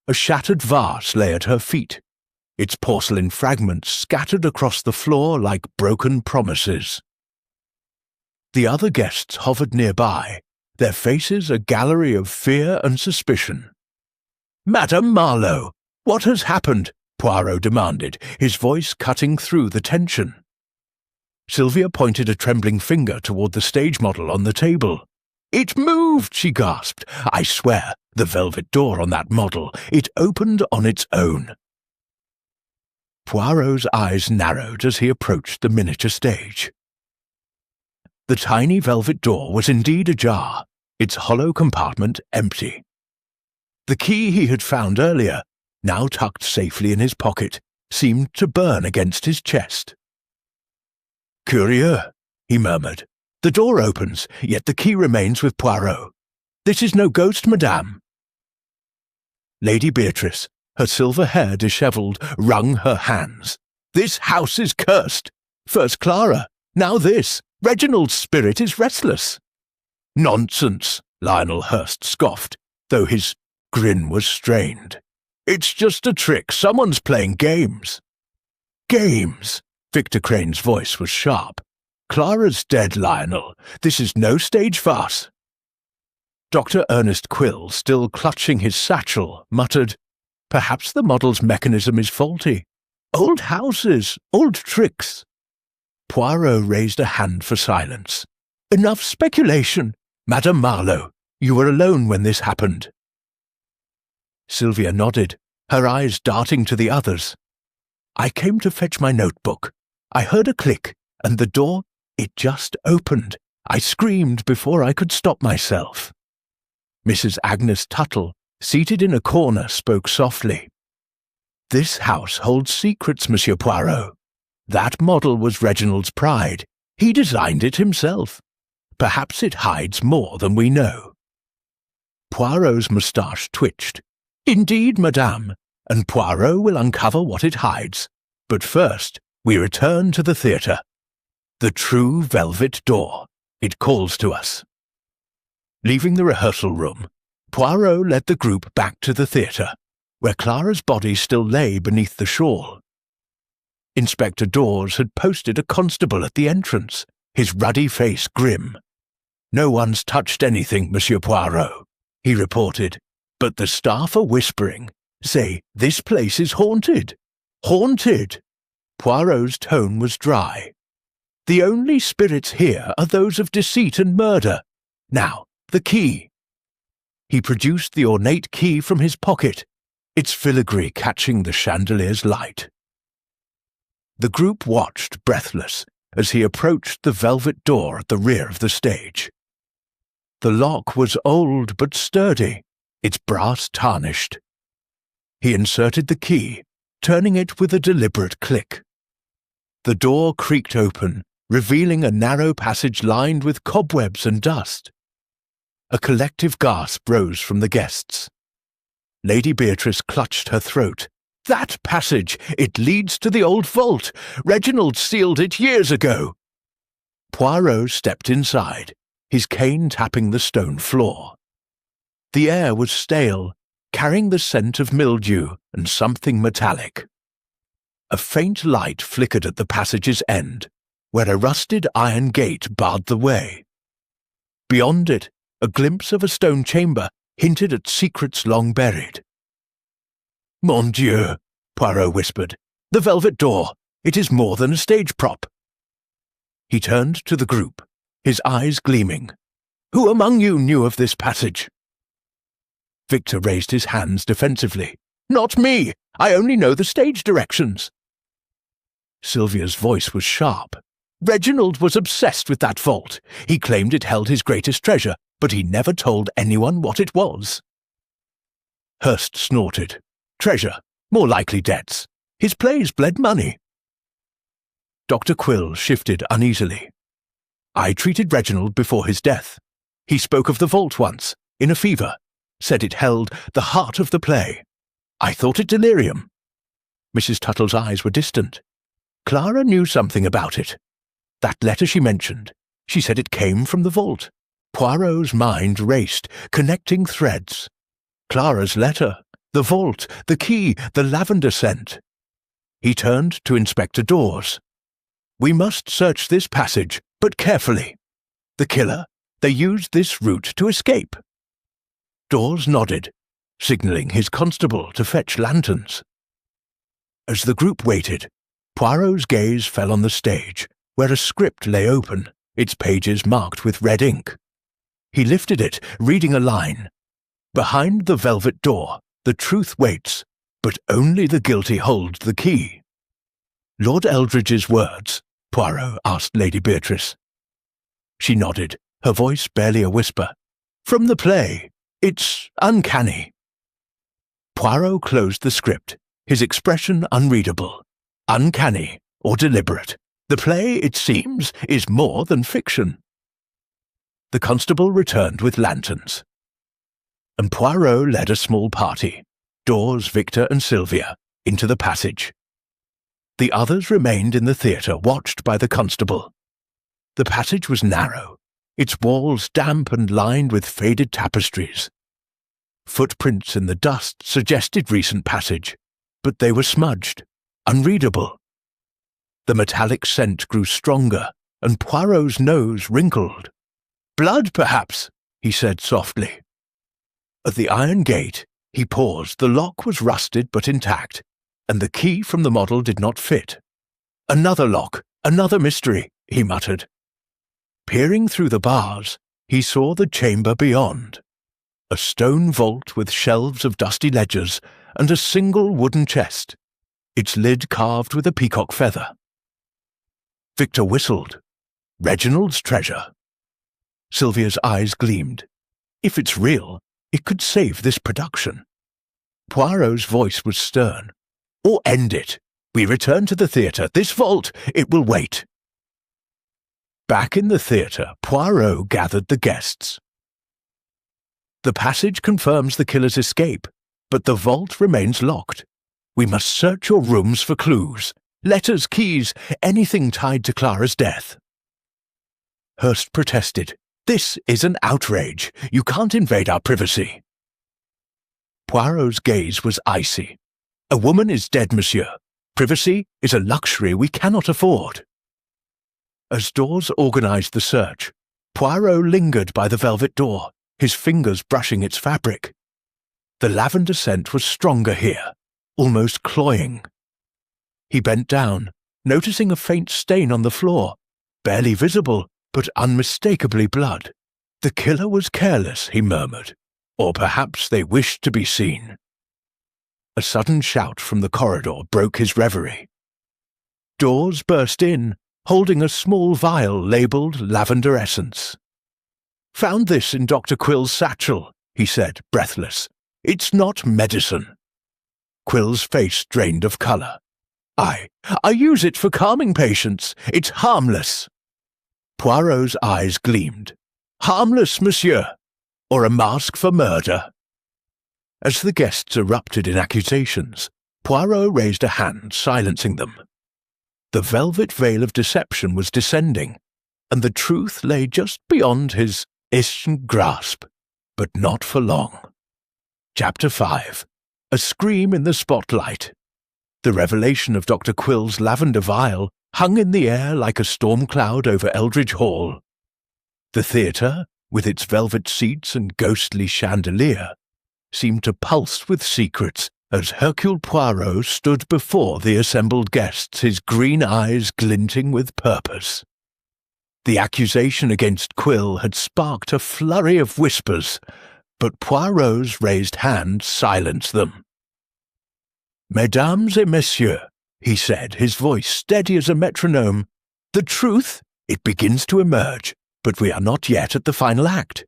A shattered vase lay at her feet, its porcelain fragments scattered across the floor like broken promises. The other guests hovered nearby, their faces a gallery of fear and suspicion. "Madame Marlowe, what has happened?" Poirot demanded, his voice cutting through the tension. Sylvia pointed a trembling finger toward the stage model on the table. "It moved!" she gasped. "I swear, the velvet door on that model, it opened on its own." Poirot's eyes narrowed as he approached the miniature stage. The tiny velvet door was indeed ajar, its hollow compartment empty. The key he had found earlier, now tucked safely in his pocket, seemed to burn against his chest. "Curieux," he murmured. "The door opens, yet the key remains with Poirot. This is no ghost, madame." Lady Beatrice, Her silver hair dishevelled, wrung her hands. "This house is cursed! First Clara, now this! Reginald's spirit is restless!" "Nonsense," Lionel Hurst scoffed, though his grin was strained. "It's just a trick. Someone's playing games." "Games?" Victor Crane's voice was sharp. "Clara's dead, Lionel. This is no stage farce." Dr. Ernest Quill, still clutching his satchel, muttered, "Perhaps the model's mechanism is faulty. Old houses, old tricks." Poirot raised a hand for silence. "Enough speculation. Madame Marlowe, you were alone when this happened." Sylvia nodded, her eyes darting to the others. "I came to fetch my notebook. I heard a click, and the door, it just opened. I screamed before I could stop myself." Mrs. Agnes Tuttle, seated in a corner, spoke softly. "This house holds secrets, Monsieur Poirot. That model was Reginald's pride. He designed it himself. Perhaps it hides more than we know." Poirot's moustache twitched. "Indeed, madame, and Poirot will uncover what it hides. But first, we return to the theatre. The true velvet door. It calls to us." Leaving the rehearsal room, Poirot led the group back to the theatre, where Clara's body still lay beneath the shawl. Inspector Dawes had posted a constable at the entrance, his ruddy face grim. "No one's touched anything, Monsieur Poirot," he reported, "but the staff are whispering. Say, this place is haunted. Haunted!" Poirot's tone was dry. "The only spirits here are those of deceit and murder. Now, the key." He produced the ornate key from his pocket, its filigree catching the chandelier's light. The group watched, breathless, as he approached the velvet door at the rear of the stage. The lock was old but sturdy, its brass tarnished. He inserted the key, turning it with a deliberate click. The door creaked open, revealing a narrow passage lined with cobwebs and dust. A collective gasp rose from the guests. Lady Beatrice clutched her throat. "That passage! It leads to the old vault! Reginald sealed it years ago!" Poirot stepped inside, his cane tapping the stone floor. The air was stale, carrying the scent of mildew and something metallic. A faint light flickered at the passage's end, where a rusted iron gate barred the way. Beyond it, a glimpse of a stone chamber hinted at secrets long buried. "Mon Dieu," Poirot whispered. "The velvet door! It is more than a stage prop." He turned to the group, his eyes gleaming. "Who among you knew of this passage?" Victor raised his hands defensively. "Not me! I only know the stage directions." Sylvia's voice was sharp. "Reginald was obsessed with that vault. He claimed it held his greatest treasure, but he never told anyone what it was." Hurst snorted. "Treasure, more likely debts. His plays bled money." Dr. Quill shifted uneasily. "I treated Reginald before his death. He spoke of the vault once, in a fever, said it held the heart of the play. I thought it delirium." Mrs. Tuttle's eyes were distant. "Clara knew something about it. That letter she mentioned, she said it came from the vault." Poirot's mind raced, connecting threads. Clara's letter, the vault, the key, the lavender scent. He turned to Inspector Dawes. "We must search this passage, but carefully. The killer, they used this route to escape." Dawes nodded, signalling his constable to fetch lanterns. As the group waited, Poirot's gaze fell on the stage, where a script lay open, its pages marked with red ink. He lifted it, reading a line. "Behind the velvet door, the truth waits, but only the guilty hold the key." "Lord Eldridge's words?" Poirot asked Lady Beatrice. She nodded, her voice barely a whisper. "From the play. It's uncanny." Poirot closed the script, his expression unreadable. Uncanny or deliberate. The play, it seems, is more than fiction. The constable returned with lanterns, and Poirot led a small party, Dawes, Victor, and Sylvia, into the passage. The others remained in the theatre, watched by the constable. The passage was narrow, its walls damp and lined with faded tapestries. Footprints in the dust suggested recent passage, but they were smudged, unreadable. The metallic scent grew stronger, and Poirot's nose wrinkled. "Blood, perhaps," he said softly. At the iron gate, he paused. The lock was rusted but intact, and the key from the model did not fit. "Another lock, another mystery," he muttered. Peering through the bars, he saw the chamber beyond. A stone vault with shelves of dusty ledgers and a single wooden chest, its lid carved with a peacock feather. Victor whistled. Reginald's treasure. Sylvia's eyes gleamed. If it's real, it could save this production. Poirot's voice was stern. "Or end it. We return to the theatre. This vault, it will wait." Back in the theatre, Poirot gathered the guests. "The passage confirms the killer's escape, but the vault remains locked. We must search your rooms for clues, letters, keys, anything tied to Clara's death." Hurst protested. "This is an outrage. You can't invade our privacy." Poirot's gaze was icy. "A woman is dead, monsieur. Privacy is a luxury we cannot afford." As Dawes organized the search, Poirot lingered by the velvet door, his fingers brushing its fabric. The lavender scent was stronger here, almost cloying. He bent down, noticing a faint stain on the floor, barely visible, but unmistakably blood. "The killer was careless," he murmured, "or perhaps they wished to be seen." A sudden shout from the corridor broke his reverie. Dawes burst in, holding a small vial labelled lavender essence. "Found this in Dr. Quill's satchel," he said, breathless. "It's not medicine." Quill's face drained of colour. I use it for calming patients. It's harmless." Poirot's eyes gleamed. "Harmless, monsieur, or a mask for murder?" As the guests erupted in accusations, Poirot raised a hand, silencing them. The velvet veil of deception was descending, and the truth lay just beyond his instant grasp, but not for long. Chapter 5. A Scream in the Spotlight. The revelation of Dr. Quill's lavender vial hung in the air like a storm cloud over Eldridge Hall. The theatre, with its velvet seats and ghostly chandelier, seemed to pulse with secrets as Hercule Poirot stood before the assembled guests, his green eyes glinting with purpose. The accusation against Quill had sparked a flurry of whispers, but Poirot's raised hand silenced them. "Mesdames et messieurs," he said, his voice steady as a metronome, "the truth, it begins to emerge, but we are not yet at the final act.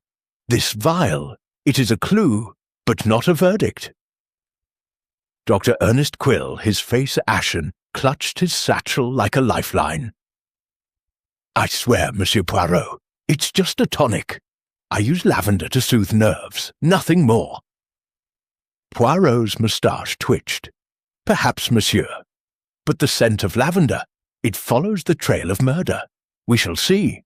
This vial, it is a clue, but not a verdict." Dr. Ernest Quill, his face ashen, clutched his satchel like a lifeline. "I swear, Monsieur Poirot, it's just a tonic. I use lavender to soothe nerves, nothing more." Poirot's moustache twitched. "Perhaps, monsieur. But the scent of lavender, it follows the trail of murder. We shall see."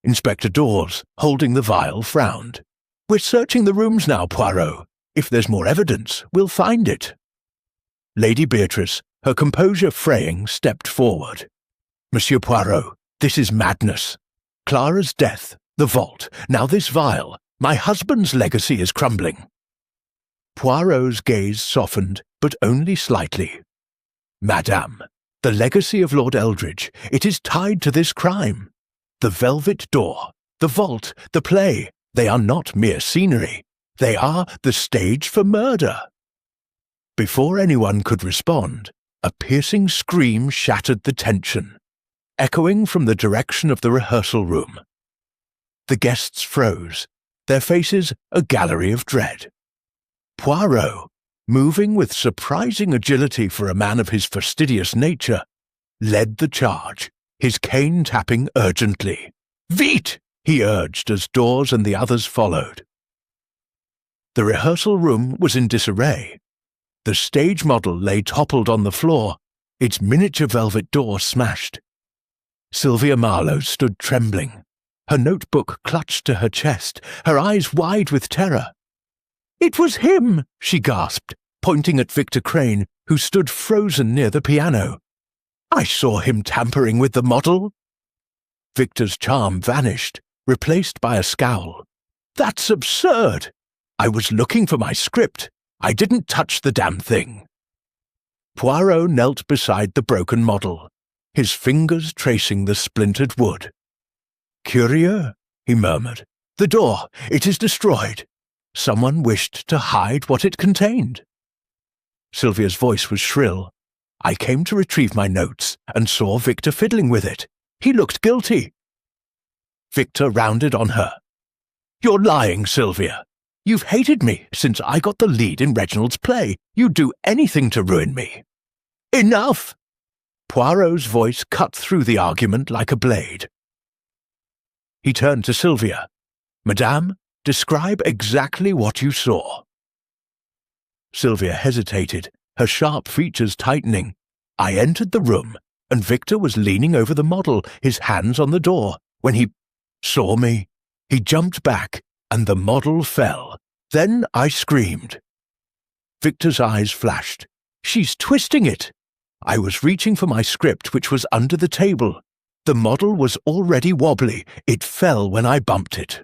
Inspector Dawes, holding the vial, frowned. "We're searching the rooms now, Poirot. If there's more evidence, we'll find it." Lady Beatrice, her composure fraying, stepped forward. "Monsieur Poirot, this is madness. Clara's death, the vault, now this vial. My husband's legacy is crumbling." Poirot's gaze softened, but only slightly. "Madame, the legacy of Lord Eldridge, it is tied to this crime. The velvet door, the vault, the play, they are not mere scenery. They are the stage for murder." Before anyone could respond, a piercing scream shattered the tension, echoing from the direction of the rehearsal room. The guests froze, their faces a gallery of dread. Poirot, moving with surprising agility for a man of his fastidious nature, led the charge, his cane tapping urgently. "Vite!" he urged as Dawes and the others followed. The rehearsal room was in disarray. The stage model lay toppled on the floor, its miniature velvet door smashed. Sylvia Marlowe stood trembling, her notebook clutched to her chest, her eyes wide with terror. "It was him!" she gasped, pointing at Victor Crane, who stood frozen near the piano. "I saw him tampering with the model." Victor's charm vanished, replaced by a scowl. "That's absurd! I was looking for my script. I didn't touch the damn thing." Poirot knelt beside the broken model, his fingers tracing the splintered wood. "Curieux," he murmured. "The door, it is destroyed. Someone wished to hide what it contained." Sylvia's voice was shrill. "I came to retrieve my notes and saw Victor fiddling with it. He looked guilty." Victor rounded on her. "You're lying, Sylvia. You've hated me since I got the lead in Reginald's play. You'd do anything to ruin me." "Enough!" Poirot's voice cut through the argument like a blade. He turned to Sylvia. "Madame, describe exactly what you saw." Sylvia hesitated, her sharp features tightening. "I entered the room, and Victor was leaning over the model, his hands on the door. When he saw me, he jumped back, and the model fell. Then I screamed." Victor's eyes flashed. "She's twisting it!" "I was reaching for my script, which was under the table. The model was already wobbly. It fell when I bumped it."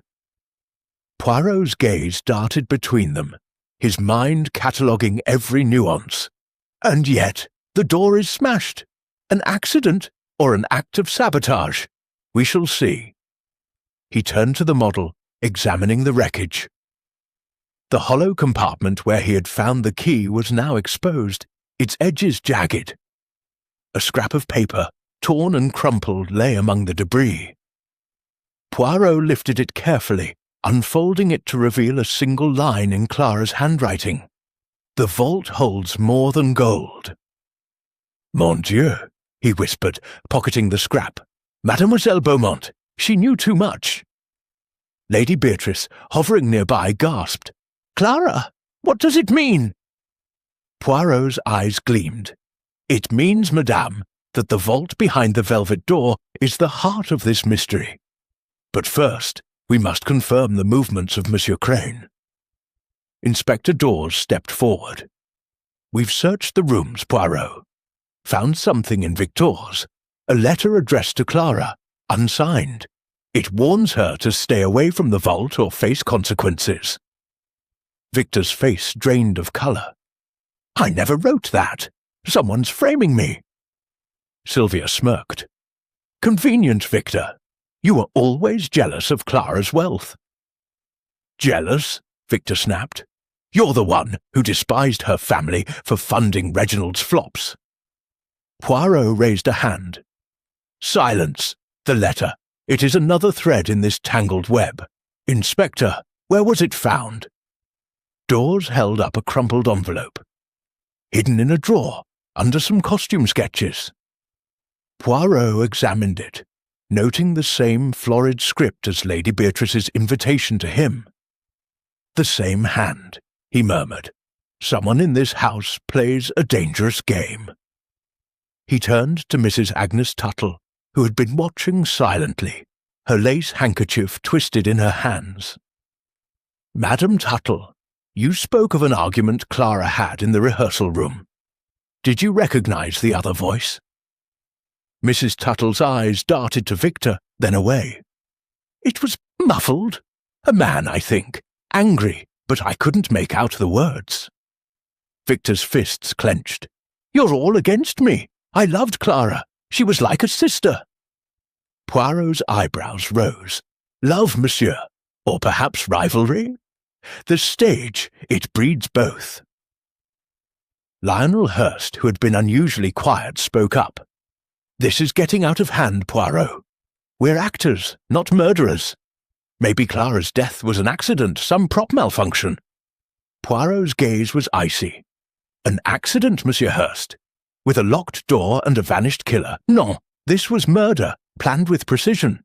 Poirot's gaze darted between them, his mind cataloguing every nuance. "And yet, the door is smashed. An accident or an act of sabotage? We shall see." He turned to the model, examining the wreckage. The hollow compartment where he had found the key was now exposed, its edges jagged. A scrap of paper, torn and crumpled, lay among the debris. Poirot lifted it carefully, unfolding it to reveal a single line in Clara's handwriting. "The vault holds more than gold." "Mon Dieu," he whispered, pocketing the scrap. "Mademoiselle Beaumont, she knew too much." Lady Beatrice, hovering nearby, gasped. "Clara, what does it mean?" Poirot's eyes gleamed. "It means, madame, that the vault behind the velvet door is the heart of this mystery. But first, we must confirm the movements of Monsieur Crane." Inspector Dawes stepped forward. "We've searched the rooms, Poirot. Found something in Victor's, a letter addressed to Clara, unsigned. It warns her to stay away from the vault or face consequences." Victor's face drained of colour. "I never wrote that. Someone's framing me." Sylvia smirked. "Convenient, Victor. You were always jealous of Clara's wealth." "Jealous?" Victor snapped. "You're the one who despised her family for funding Reginald's flops." Poirot raised a hand. "Silence! The letter. It is another thread in this tangled web. Inspector, where was it found?" Dawes held up a crumpled envelope. "Hidden in a drawer, under some costume sketches." Poirot examined it, noting the same florid script as Lady Beatrice's invitation to him. "The same hand," he murmured. "Someone in this house plays a dangerous game." He turned to Mrs. Agnes Tuttle, who had been watching silently, her lace handkerchief twisted in her hands. "Madam Tuttle, you spoke of an argument Clara had in the rehearsal room. Did you recognize the other voice?" Mrs. Tuttle's eyes darted to Victor, then away. "It was muffled. A man, I think. Angry, but I couldn't make out the words." Victor's fists clenched. "You're all against me. I loved Clara. She was like a sister." Poirot's eyebrows rose. "Love, monsieur, or perhaps rivalry? The stage, it breeds both." Lionel Hurst, who had been unusually quiet, spoke up. "This is getting out of hand, Poirot. We're actors, not murderers. Maybe Clara's death was an accident, some prop malfunction." Poirot's gaze was icy. "An accident, Monsieur Hurst? With a locked door and a vanished killer? Non, this was murder, planned with precision."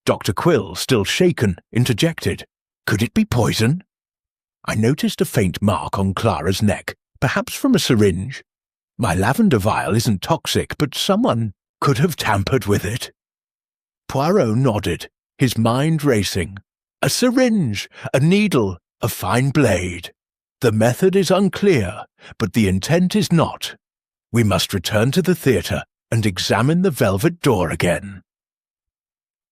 Dr. Quill, still shaken, interjected. "Could it be poison?" I noticed a faint mark on Clara's neck, perhaps from a syringe. My lavender vial isn't toxic, but someone could have tampered with it." Poirot nodded, his mind racing. "A syringe, a needle, a fine blade. The method is unclear, but the intent is not. We must return to the theatre and examine the velvet door again."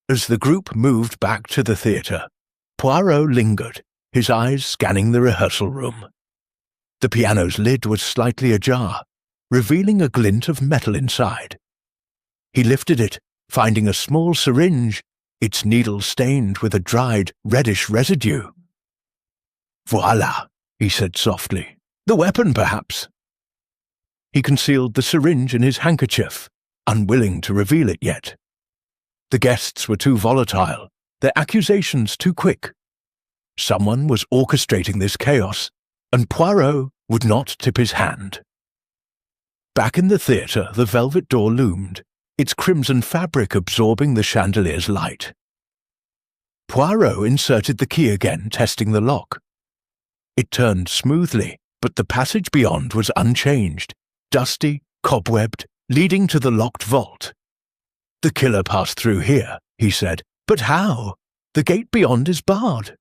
As the group moved back to the theatre, Poirot lingered, his eyes scanning the rehearsal room. The piano's lid was slightly ajar, revealing a glint of metal inside. He lifted it, finding a small syringe, its needle stained with a dried, reddish residue. "Voila," he said softly. "The weapon, perhaps." He concealed the syringe in his handkerchief, unwilling to reveal it yet. The guests were too volatile, their accusations too quick. Someone was orchestrating this chaos, and Poirot would not tip his hand. Back in the theatre, the velvet door loomed, its crimson fabric absorbing the chandelier's light. Poirot inserted the key again, testing the lock. It turned smoothly, but the passage beyond was unchanged, dusty, cobwebbed, leading to the locked vault. "The killer passed through here," he said. "But how? The gate beyond is barred."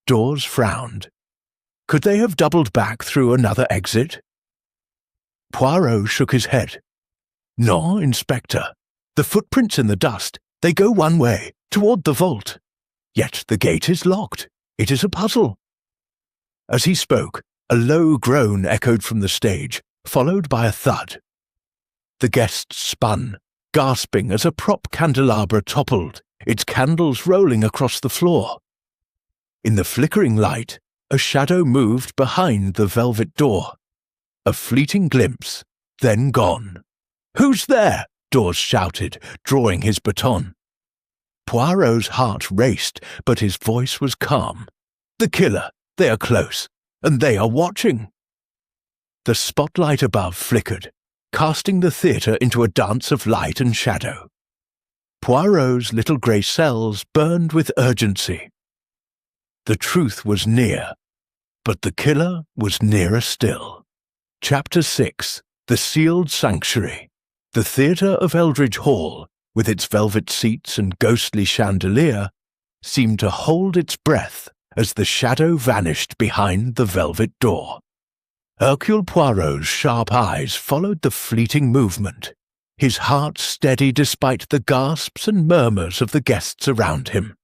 Dawes frowned. Could they have doubled back through another exit? Poirot shook his head. "No, Inspector. The footprints in the dust, they go one way, toward the vault. Yet the gate is locked. It is a puzzle." As he spoke, a low groan echoed from the stage, followed by a thud. The guests spun, gasping as a prop candelabra toppled, its candles rolling across the floor. In the flickering light, a shadow moved behind the velvet door. A fleeting glimpse, then gone. "Who's there?" Dawes shouted, drawing his baton. Poirot's heart raced, but his voice was calm. "The killer! They are close, and they are watching." The spotlight above flickered, casting the theatre into a dance of light and shadow. Poirot's little grey cells burned with urgency. The truth was near, but the killer was nearer still. Chapter 6. The Sealed Sanctuary. The theatre of Eldridge Hall, with its velvet seats and ghostly chandelier, seemed to hold its breath as the shadow vanished behind the velvet door. Hercule Poirot's sharp eyes followed the fleeting movement, his heart steady despite the gasps and murmurs of the guests around him.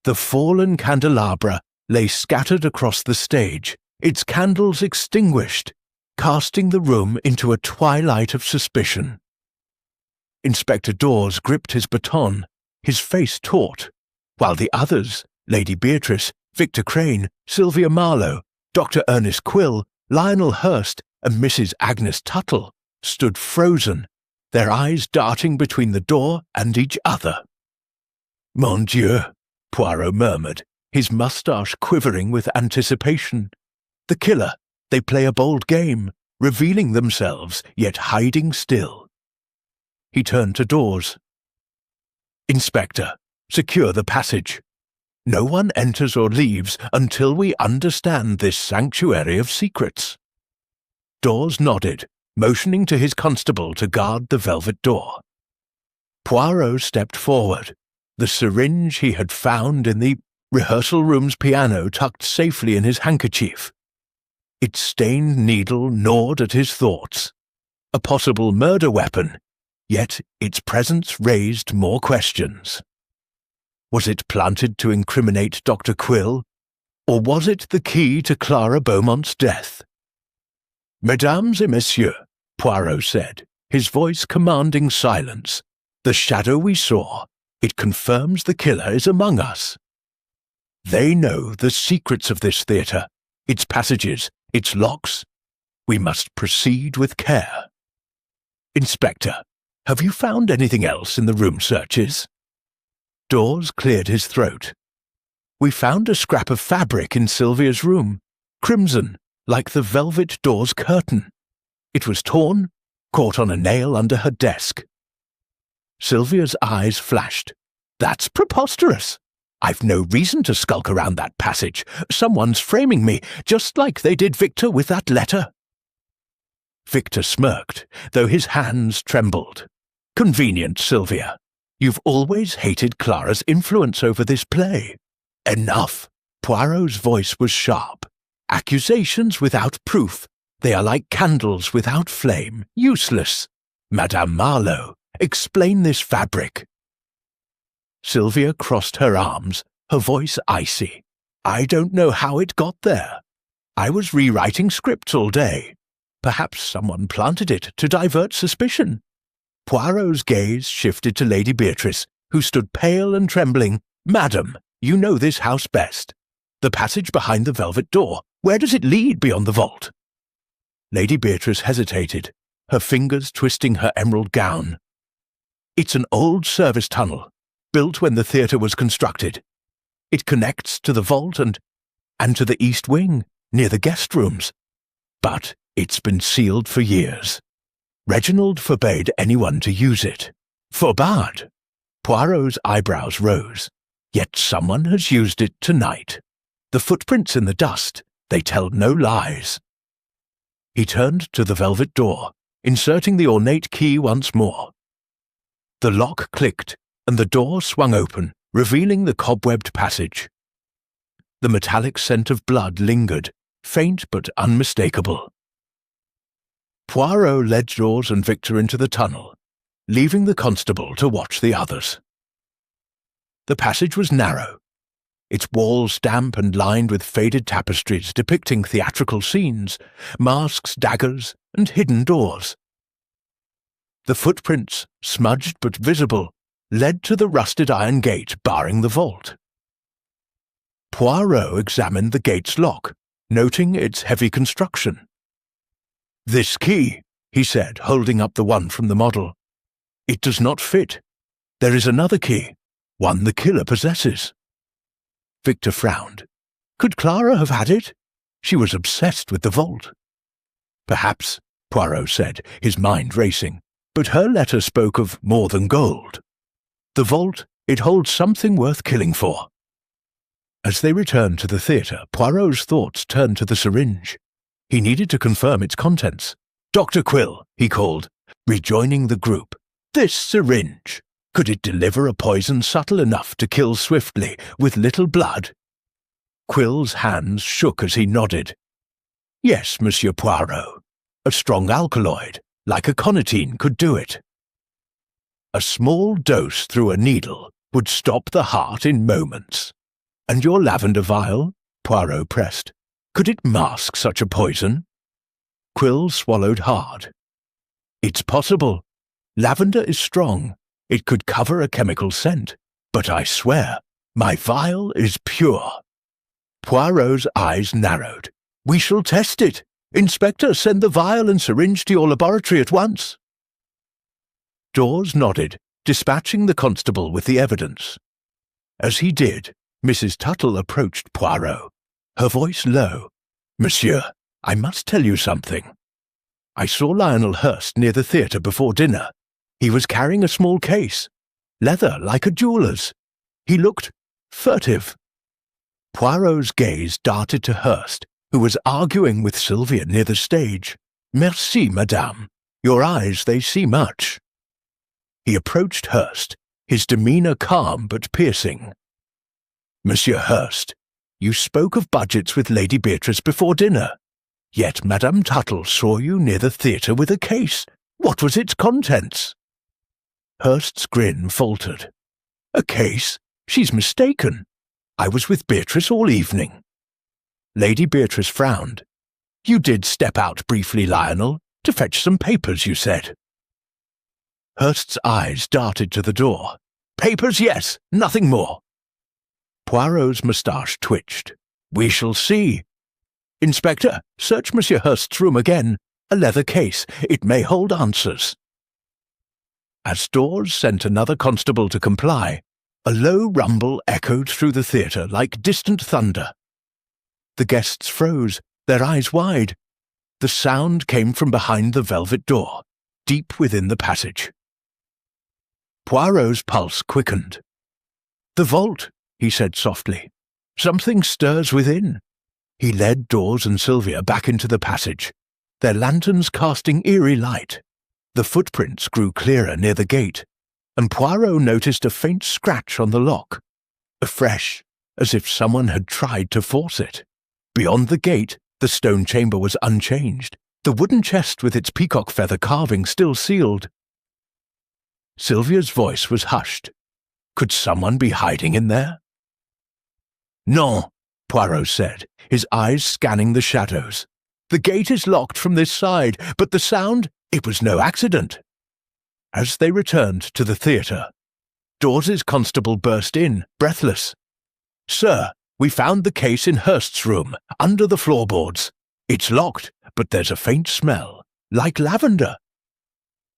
The fallen candelabra lay scattered across the stage, its candles extinguished, casting the room into a twilight of suspicion. Inspector Dawes gripped his baton, his face taut, while the others, Lady Beatrice, Victor Crane, Sylvia Marlowe, Dr. Ernest Quill, Lionel Hurst, and Mrs. Agnes Tuttle, stood frozen, their eyes darting between the door and each other. "Mon Dieu," Poirot murmured, his moustache quivering with anticipation. "The killer, they play a bold game, revealing themselves, yet hiding still." He turned to Dawes. "Inspector, secure the passage. No one enters or leaves until we understand this sanctuary of secrets." Dawes nodded, motioning to his constable to guard the velvet door. Poirot stepped forward, the syringe he had found in the rehearsal room's piano tucked safely in his handkerchief. Its stained needle gnawed at his thoughts. A possible murder weapon, yet its presence raised more questions. Was it planted to incriminate Dr. Quill, or was it the key to Clara Beaumont's death? "Mesdames et messieurs," Poirot said, his voice commanding silence, "the shadow we saw, it confirms the killer is among us. They know the secrets of this theatre, its passages, its locks. We must proceed with care. Inspector, have you found anything else in the room searches?" Dawes cleared his throat. "We found a scrap of fabric in Sylvia's room, crimson, like the velvet door's curtain. It was torn, caught on a nail under her desk." Sylvia's eyes flashed. "That's preposterous. I've no reason to skulk around that passage. Someone's framing me, just like they did Victor with that letter." Victor smirked, though his hands trembled. "Convenient, Sylvia. You've always hated Clara's influence over this play." "Enough." Poirot's voice was sharp. "Accusations without proof. They are like candles without flame, useless. Madame Marlowe, explain this fabric." Sylvia crossed her arms, her voice icy. "I don't know how it got there. I was rewriting scripts all day. Perhaps someone planted it to divert suspicion." Poirot's gaze shifted to Lady Beatrice, who stood pale and trembling. "Madam, you know this house best. The passage behind the velvet door, where does it lead beyond the vault?" Lady Beatrice hesitated, her fingers twisting her emerald gown. "It's an old service tunnel, built when the theatre was constructed. It connects to the vault and to the east wing, near the guest rooms. But it's been sealed for years. Reginald forbade anyone to use it." "Forbade?" Poirot's eyebrows rose. "Yet someone has used it tonight. The footprints in the dust, they tell no lies." He turned to the velvet door, inserting the ornate key once more. The lock clicked, and the door swung open, revealing the cobwebbed passage. The metallic scent of blood lingered, faint but unmistakable. Poirot led Dawes and Victor into the tunnel, leaving the constable to watch the others. The passage was narrow, its walls damp and lined with faded tapestries depicting theatrical scenes, masks, daggers, and hidden doors. The footprints, smudged but visible, led to the rusted iron gate barring the vault. Poirot examined the gate's lock, noting its heavy construction. "This key," he said, holding up the one from the model. "It does not fit. There is another key, one the killer possesses." Victor frowned. Could Clara have had it? She was obsessed with the vault. "Perhaps," Poirot said, his mind racing, "but her letter spoke of more than gold. The vault, it holds something worth killing for." As they returned to the theatre, Poirot's thoughts turned to the syringe. He needed to confirm its contents. "Dr. Quill," he called, rejoining the group. "This syringe, could it deliver a poison subtle enough to kill swiftly, with little blood?" Quill's hands shook as he nodded. "Yes, Monsieur Poirot. A strong alkaloid, like aconitine, could do it. A small dose through a needle would stop the heart in moments. And your lavender vial?" Poirot pressed. "Could it mask such a poison?" Quill swallowed hard. "It's possible. Lavender is strong. It could cover a chemical scent. But I swear, my vial is pure." Poirot's eyes narrowed. "We shall test it. Inspector, send the vial and syringe to your laboratory at once." Dawes nodded, dispatching the constable with the evidence. As he did, Mrs. Tuttle approached Poirot, her voice low. "Monsieur, I must tell you something. I saw Lionel Hurst near the theatre before dinner. He was carrying a small case, leather like a jeweller's. He looked furtive." Poirot's gaze darted to Hurst, who was arguing with Sylvia near the stage. "Merci, madame. Your eyes, they see much." He approached Hurst, his demeanour calm but piercing. "Monsieur Hurst, you spoke of budgets with Lady Beatrice before dinner. Yet Madame Tuttle saw you near the theatre with a case. What was its contents?" Hurst's grin faltered. "A case? She's mistaken. I was with Beatrice all evening." Lady Beatrice frowned. "You did step out briefly, Lionel, to fetch some papers, you said." Hurst's eyes darted to the door. "Papers, yes, nothing more." Poirot's moustache twitched. "We shall see. Inspector, search Monsieur Hurst's room again. A leather case. It may hold answers." As Dawes sent another constable to comply, a low rumble echoed through the theatre like distant thunder. The guests froze, their eyes wide. The sound came from behind the velvet door, deep within the passage. Poirot's pulse quickened. "The vault! he said softly. "Something stirs within." He led Dawes and Sylvia back into the passage, their lanterns casting eerie light. The footprints grew clearer near the gate, and Poirot noticed a faint scratch on the lock, afresh, as if someone had tried to force it. Beyond the gate, the stone chamber was unchanged, the wooden chest with its peacock feather carving still sealed. Sylvia's voice was hushed. Could someone be hiding in there? "Non," Poirot said, his eyes scanning the shadows. "The gate is locked from this side, but the sound, it was no accident." As they returned to the theatre, Dawes's constable burst in, breathless. "Sir, we found the case in Hurst's room, under the floorboards. It's locked, but there's a faint smell, like lavender."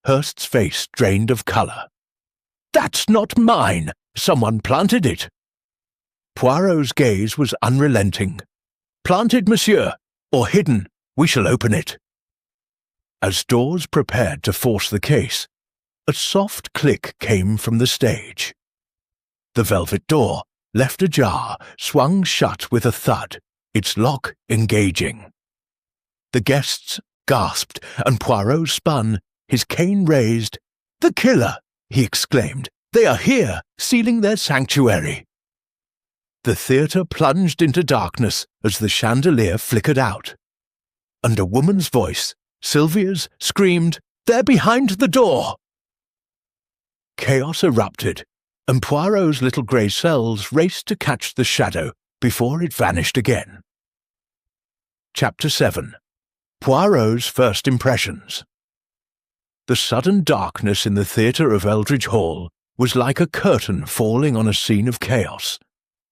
Hurst's face drained of colour. "That's not mine! Someone planted it!" Poirot's gaze was unrelenting. "Planted, monsieur, or hidden. We shall open it." As Dawes prepared to force the case, a soft click came from the stage. The velvet door, left ajar, swung shut with a thud, its lock engaging. The guests gasped, and Poirot spun, his cane raised. "The killer!" he exclaimed. "They are here, sealing their sanctuary." The theatre plunged into darkness as the chandelier flickered out. And a woman's voice, Sylvia's, screamed, "They're behind the door!" Chaos erupted, and Poirot's little grey cells raced to catch the shadow before it vanished again. Chapter 7. Poirot's First Impressions. The sudden darkness in the theatre of Eldridge Hall was like a curtain falling on a scene of chaos,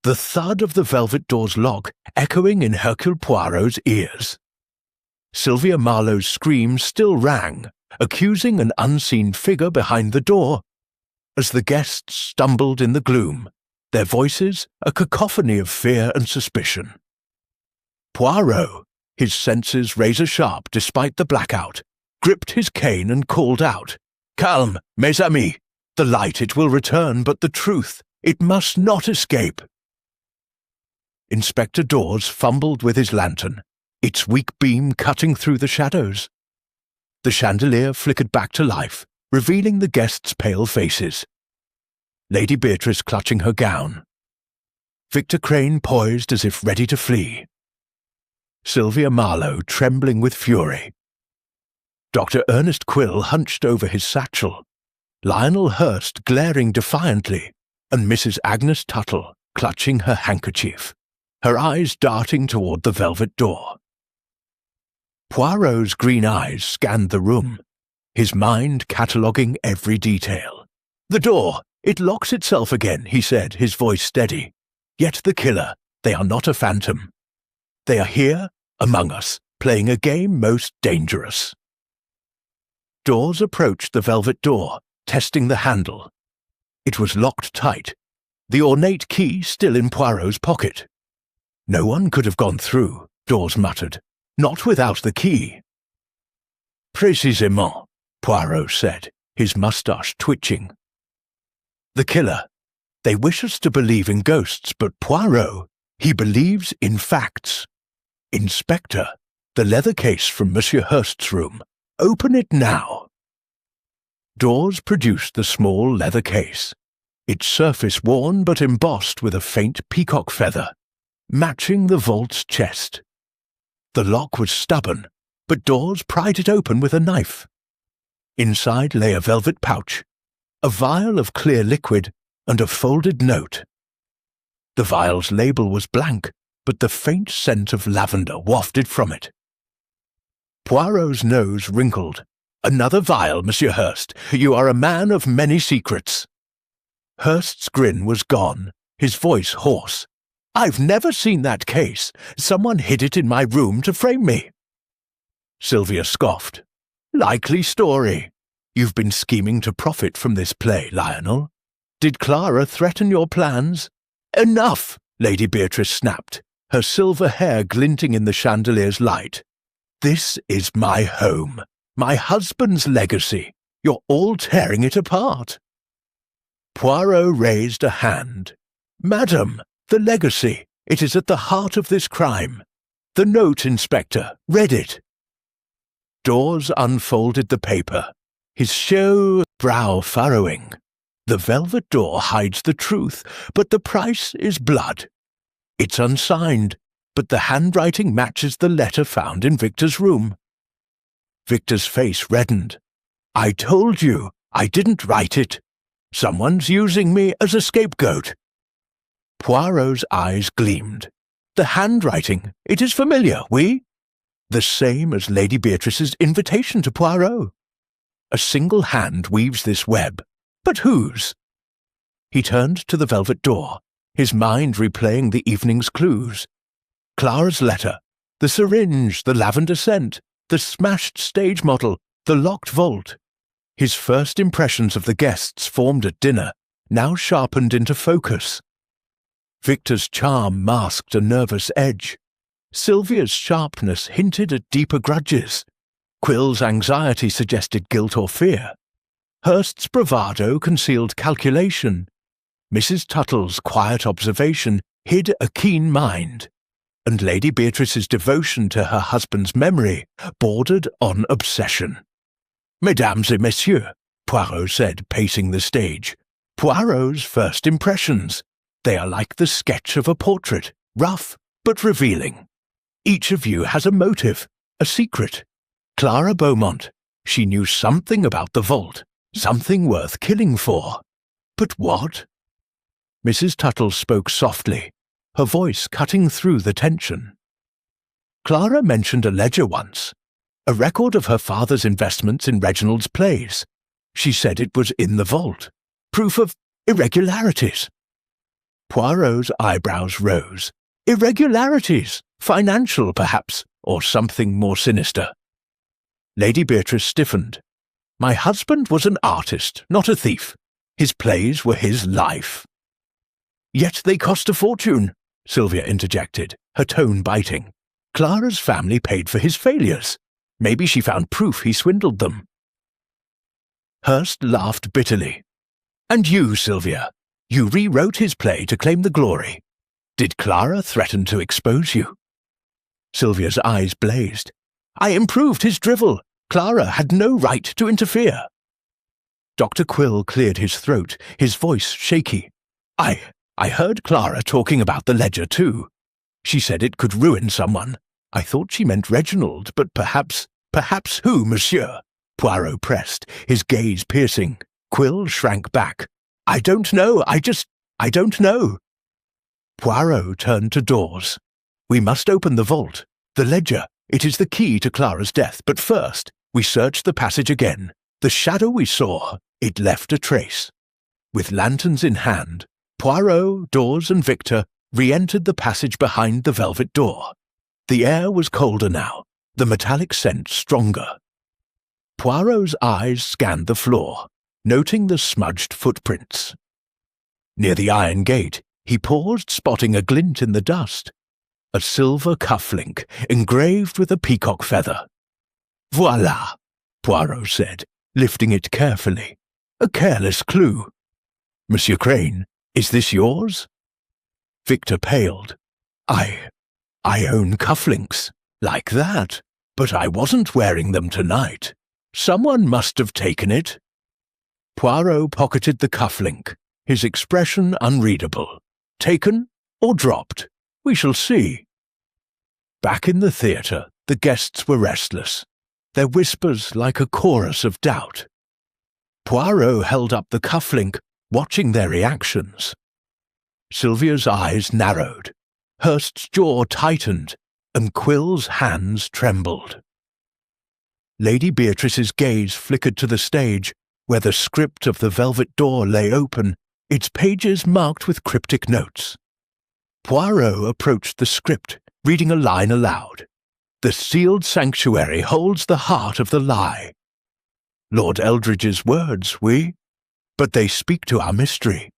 the thud of the velvet door's lock echoing in Hercule Poirot's ears. Sylvia Marlowe's scream still rang, accusing an unseen figure behind the door. As the guests stumbled in the gloom, their voices a cacophony of fear and suspicion. Poirot, his senses razor-sharp despite the blackout, gripped his cane and called out, "Calme, mes amis! The light, it will return, but the truth, it must not escape." Inspector Dawes fumbled with his lantern, its weak beam cutting through the shadows. The chandelier flickered back to life, revealing the guests' pale faces. Lady Beatrice clutching her gown. Victor Crane poised as if ready to flee. Sylvia Marlowe trembling with fury. Dr. Ernest Quill hunched over his satchel, Lionel Hurst glaring defiantly, and Mrs. Agnes Tuttle clutching her handkerchief, her eyes darting toward the velvet door. Poirot's green eyes scanned the room, his mind cataloguing every detail. "The door, it locks itself again," he said, his voice steady. "Yet the killer, they are not a phantom. They are here, among us, playing a game most dangerous." Dawes approached the velvet door, testing the handle. It was locked tight, the ornate key still in Poirot's pocket. "No one could have gone through," Dawes muttered, "not without the key." "Précisément," Poirot said, his moustache twitching. "The killer. They wish us to believe in ghosts, but Poirot, he believes in facts. Inspector, the leather case from Monsieur Hurst's room. Open it now." Dawes produced the small leather case, its surface worn but embossed with a faint peacock feather, matching the vault's chest. The lock was stubborn, but Dawes pried it open with a knife. Inside lay a velvet pouch, a vial of clear liquid, and a folded note. The vial's label was blank, but the faint scent of lavender wafted from it. Poirot's nose wrinkled. "Another vial, Monsieur Hurst. You are a man of many secrets." Hurst's grin was gone, his voice hoarse. "I've never seen that case. Someone hid it in my room to frame me." Sylvia scoffed. "Likely story. You've been scheming to profit from this play, Lionel. Did Clara threaten your plans?" "Enough!" Lady Beatrice snapped, her silver hair glinting in the chandelier's light. "This is my home, my husband's legacy. You're all tearing it apart." Poirot raised a hand. Madam, the legacy. It is at the heart of this crime. The note, Inspector. Read it. Dawes unfolded the paper, his brow furrowing. The velvet door hides the truth, but the price is blood. It's unsigned, but the handwriting matches the letter found in Victor's room. Victor's face reddened. I told you, I didn't write it. Someone's using me as a scapegoat. Poirot's eyes gleamed. The handwriting, it is familiar, oui? The same as Lady Beatrice's invitation to Poirot. A single hand weaves this web. But whose? He turned to the velvet door, his mind replaying the evening's clues. Clara's letter, the syringe, the lavender scent, the smashed stage model, the locked vault. His first impressions of the guests formed at dinner, now sharpened into focus. Victor's charm masked a nervous edge. Sylvia's sharpness hinted at deeper grudges. Quill's anxiety suggested guilt or fear. Hurst's bravado concealed calculation. Mrs. Tuttle's quiet observation hid a keen mind. And Lady Beatrice's devotion to her husband's memory bordered on obsession. Mesdames et messieurs, Poirot said, pacing the stage. Poirot's first impressions. They are like the sketch of a portrait, rough but revealing. Each of you has a motive, a secret. Clara Beaumont, she knew something about the vault, something worth killing for. But what? Mrs. Tuttle spoke softly, her voice cutting through the tension. Clara mentioned a ledger once, a record of her father's investments in Reginald's plays. She said it was in the vault, proof of irregularities. Poirot's eyebrows rose. Irregularities, financial perhaps, or something more sinister. Lady Beatrice stiffened. My husband was an artist, not a thief. His plays were his life. Yet they cost a fortune, Sylvia interjected, her tone biting. Clara's family paid for his failures. Maybe she found proof he swindled them. Hurst laughed bitterly. And you, Sylvia, you rewrote his play to claim the glory. Did Clara threaten to expose you? Sylvia's eyes blazed. I improved his drivel. Clara had no right to interfere. Dr. Quill cleared his throat, his voice shaky. I heard Clara talking about the ledger too. She said it could ruin someone. I thought she meant Reginald, but perhaps who, monsieur? Poirot pressed, his gaze piercing. Quill shrank back. I don't know, I don't know. Poirot turned to Dawes. We must open the vault. The ledger. It is the key to Clara's death, but first, we searched the passage again. The shadow we saw, it left a trace. With lanterns in hand, Poirot, Dawes, and Victor re-entered the passage behind the velvet door. The air was colder now, the metallic scent stronger. Poirot's eyes scanned the floor, noting the smudged footprints. Near the iron gate, he paused, spotting a glint in the dust. A silver cufflink, engraved with a peacock feather. Voilà, Poirot said, lifting it carefully. A careless clue. Monsieur Crane, is this yours? Victor paled. I own cufflinks, like that, but I wasn't wearing them tonight. Someone must have taken it. Poirot pocketed the cufflink, his expression unreadable. Taken or dropped? We shall see. Back in the theatre, the guests were restless, their whispers like a chorus of doubt. Poirot held up the cufflink, watching their reactions. Sylvia's eyes narrowed, Hurst's jaw tightened, and Quill's hands trembled. Lady Beatrice's gaze flickered to the stage, where the script of the velvet door lay open, its pages marked with cryptic notes. Poirot approached the script, reading a line aloud. The sealed sanctuary holds the heart of the lie. Lord Eldridge's words, oui, but they speak to our mystery.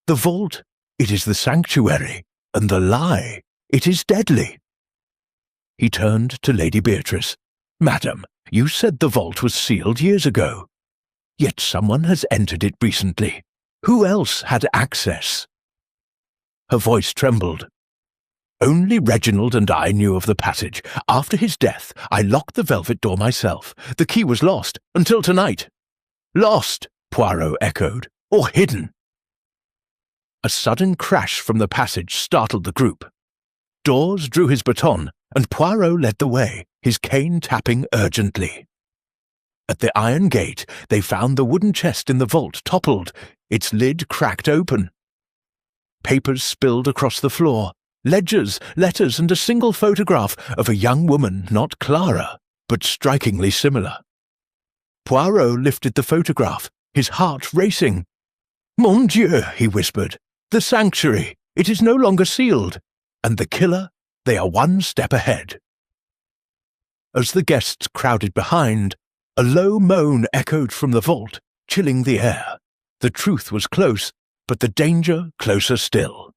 The vault, it is the sanctuary, and the lie, it is deadly. He turned to Lady Beatrice. Madam, you said the vault was sealed years ago. Yet someone has entered it recently. Who else had access? Her voice trembled. "Only Reginald and I knew of the passage. After his death, I locked the velvet door myself. The key was lost, until tonight." "Lost," Poirot echoed, "or hidden." A sudden crash from the passage startled the group. Dawes drew his baton, and Poirot led the way, his cane tapping urgently. At the iron gate, they found the wooden chest in the vault toppled, its lid cracked open. Papers spilled across the floor, ledgers, letters, and a single photograph of a young woman, not Clara, but strikingly similar. Poirot lifted the photograph, his heart racing. "Mon Dieu," he whispered, "the sanctuary, it is no longer sealed, and the killer, they are one step ahead." As the guests crowded behind, a low moan echoed from the vault, chilling the air. The truth was close, but the danger closer still.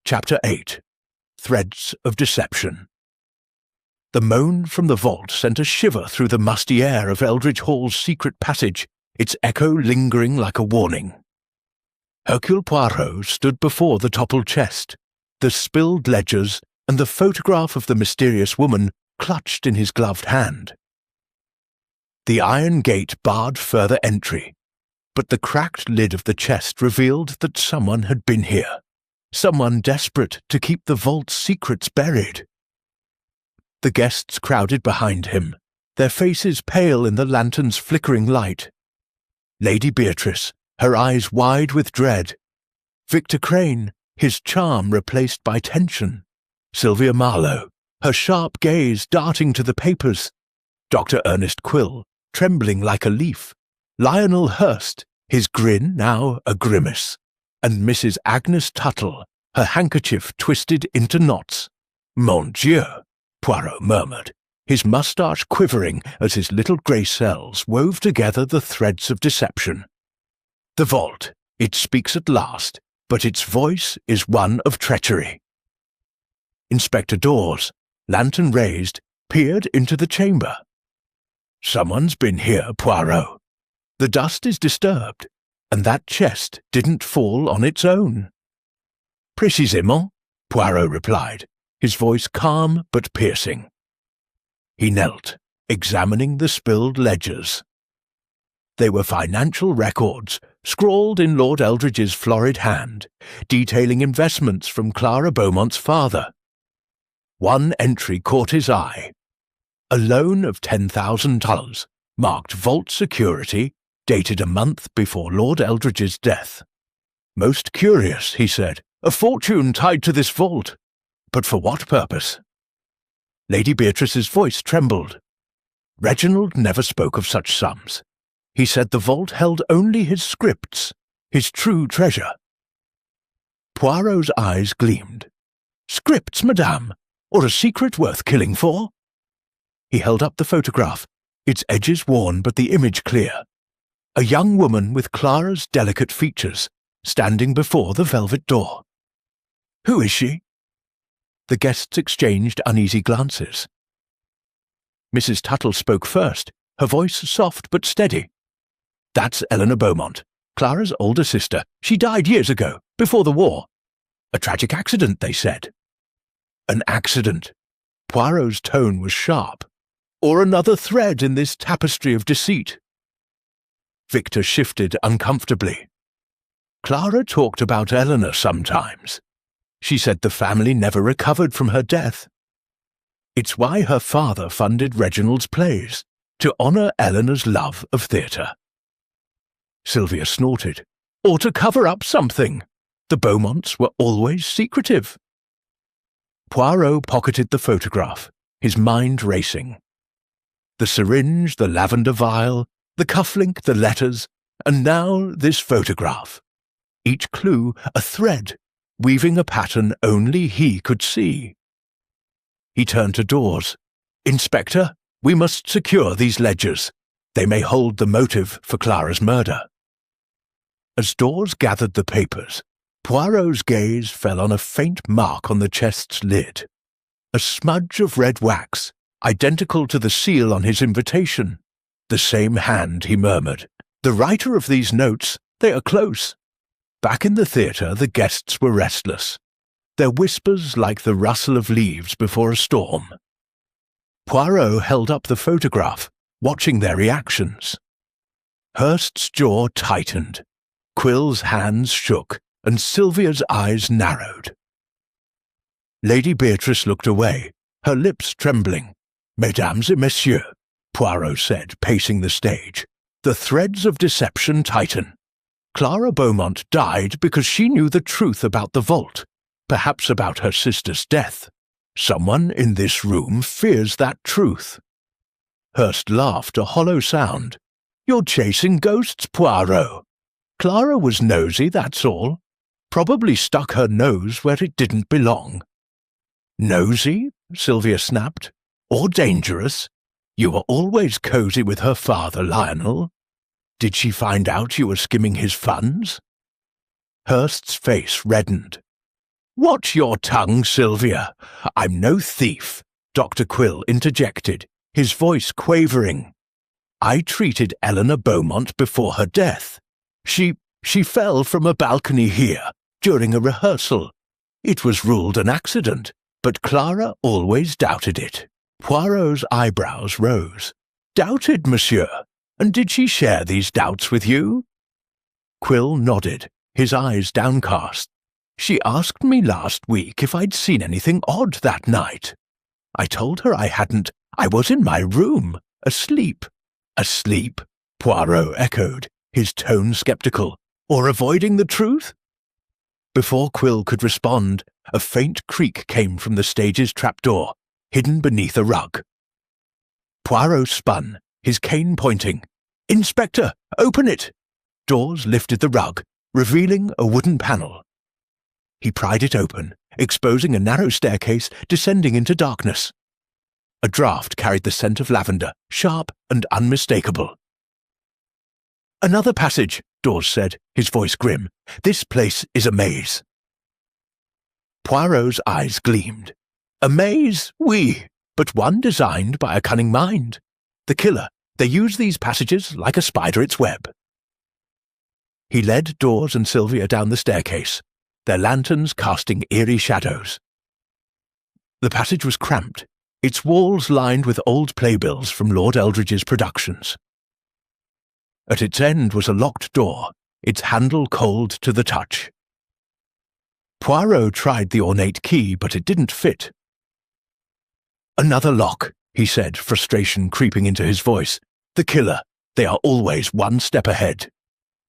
Chapter 8. Threads of Deception. The moan from the vault sent a shiver through the musty air of Eldridge Hall's secret passage, its echo lingering like a warning. Hercule Poirot stood before the toppled chest, the spilled ledgers and the photograph of the mysterious woman clutched in his gloved hand. The iron gate barred further entry, but the cracked lid of the chest revealed that someone had been here, someone desperate to keep the vault's secrets buried. The guests crowded behind him, their faces pale in the lantern's flickering light. Lady Beatrice, her eyes wide with dread. Victor Crane, his charm replaced by tension. Sylvia Marlowe, her sharp gaze darting to the papers. Dr. Ernest Quill, trembling like a leaf. Lionel Hurst, his grin now a grimace. And Mrs. Agnes Tuttle, her handkerchief twisted into knots. "Mon Dieu," Poirot murmured, his moustache quivering as his little grey cells wove together the threads of deception. The vault, it speaks at last, but its voice is one of treachery. Inspector Dawes, lantern raised, peered into the chamber. "Someone's been here, Poirot. The dust is disturbed, and that chest didn't fall on its own." "Précisément," Poirot replied, his voice calm but piercing. He knelt, examining the spilled ledgers. They were financial records, scrawled in Lord Eldridge's florid hand, detailing investments from Clara Beaumont's father. One entry caught his eye. A loan of $10,000, marked Vault Security, dated a month before Lord Eldridge's death. "Most curious," he said. "A fortune tied to this vault. But for what purpose?" Lady Beatrice's voice trembled. Reginald never spoke of such sums. He said the vault held only his scripts, his true treasure. Poirot's eyes gleamed. "Scripts, madame, or a secret worth killing for?" He held up the photograph, its edges worn but the image clear. A young woman with Clara's delicate features, standing before the velvet door. "Who is she?" The guests exchanged uneasy glances. Mrs. Tuttle spoke first, her voice soft but steady. "That's Eleanor Beaumont, Clara's older sister. She died years ago, before the war. A tragic accident, they said." An accident. Poirot's tone was sharp. Or another thread in this tapestry of deceit. Victor shifted uncomfortably. "Clara talked about Eleanor sometimes. She said the family never recovered from her death. It's why her father funded Reginald's plays, to honour Eleanor's love of theatre." Sylvia snorted. "Or to cover up something. The Beaumonts were always secretive." Poirot pocketed the photograph, his mind racing. The syringe, the lavender vial, the cufflink, the letters, and now this photograph. Each clue a thread, weaving a pattern only he could see. He turned to Dawes. "Inspector, we must secure these ledgers. They may hold the motive for Clara's murder." As Dawes gathered the papers, Poirot's gaze fell on a faint mark on the chest's lid. A smudge of red wax, identical to the seal on his invitation. "The same hand," he murmured. "The writer of these notes, they are close." Back in the theatre, the guests were restless, their whispers like the rustle of leaves before a storm. Poirot held up the photograph, watching their reactions. Hurst's jaw tightened, Quill's hands shook, and Sylvia's eyes narrowed. Lady Beatrice looked away, her lips trembling. "Mesdames et messieurs," Poirot said, pacing the stage, "the threads of deception tighten. Clara Beaumont died because she knew the truth about the vault, perhaps about her sister's death. Someone in this room fears that truth." Hurst laughed, a hollow sound. "You're chasing ghosts, Poirot. Clara was nosy, that's all. Probably stuck her nose where it didn't belong." "Nosy?" Sylvia snapped. "Or dangerous? You were always cosy with her father, Lionel. Did she find out you were skimming his funds?" Hurst's face reddened. "Watch your tongue, Sylvia. I'm no thief," Dr. Quill interjected, his voice quavering. "I treated Eleanor Beaumont before her death. She fell from a balcony here during a rehearsal. It was ruled an accident, but Clara always doubted it." Poirot's eyebrows rose. "Doubted, monsieur? And did she share these doubts with you?" Quill nodded, his eyes downcast. "She asked me last week if I'd seen anything odd that night. I told her I hadn't. I was in my room, asleep." "Asleep?" Poirot echoed, his tone sceptical. "Or avoiding the truth?" Before Quill could respond, a faint creak came from the stage's trapdoor, hidden beneath a rug. Poirot spun, his cane pointing. "Inspector, open it!" Doors lifted the rug, revealing a wooden panel. He pried it open, exposing a narrow staircase descending into darkness. A draught carried the scent of lavender, sharp and unmistakable. "Another passage," Dawes said, his voice grim. "This place is a maze." Poirot's eyes gleamed. "A maze? Oui, but one designed by a cunning mind. The killer. They use these passages like a spider its web." He led Dawes and Sylvia down the staircase, their lanterns casting eerie shadows. The passage was cramped, its walls lined with old playbills from Lord Eldridge's productions. At its end was a locked door, its handle cold to the touch. Poirot tried the ornate key, but it didn't fit. "Another lock," he said, frustration creeping into his voice. "The killer. They are always one step ahead."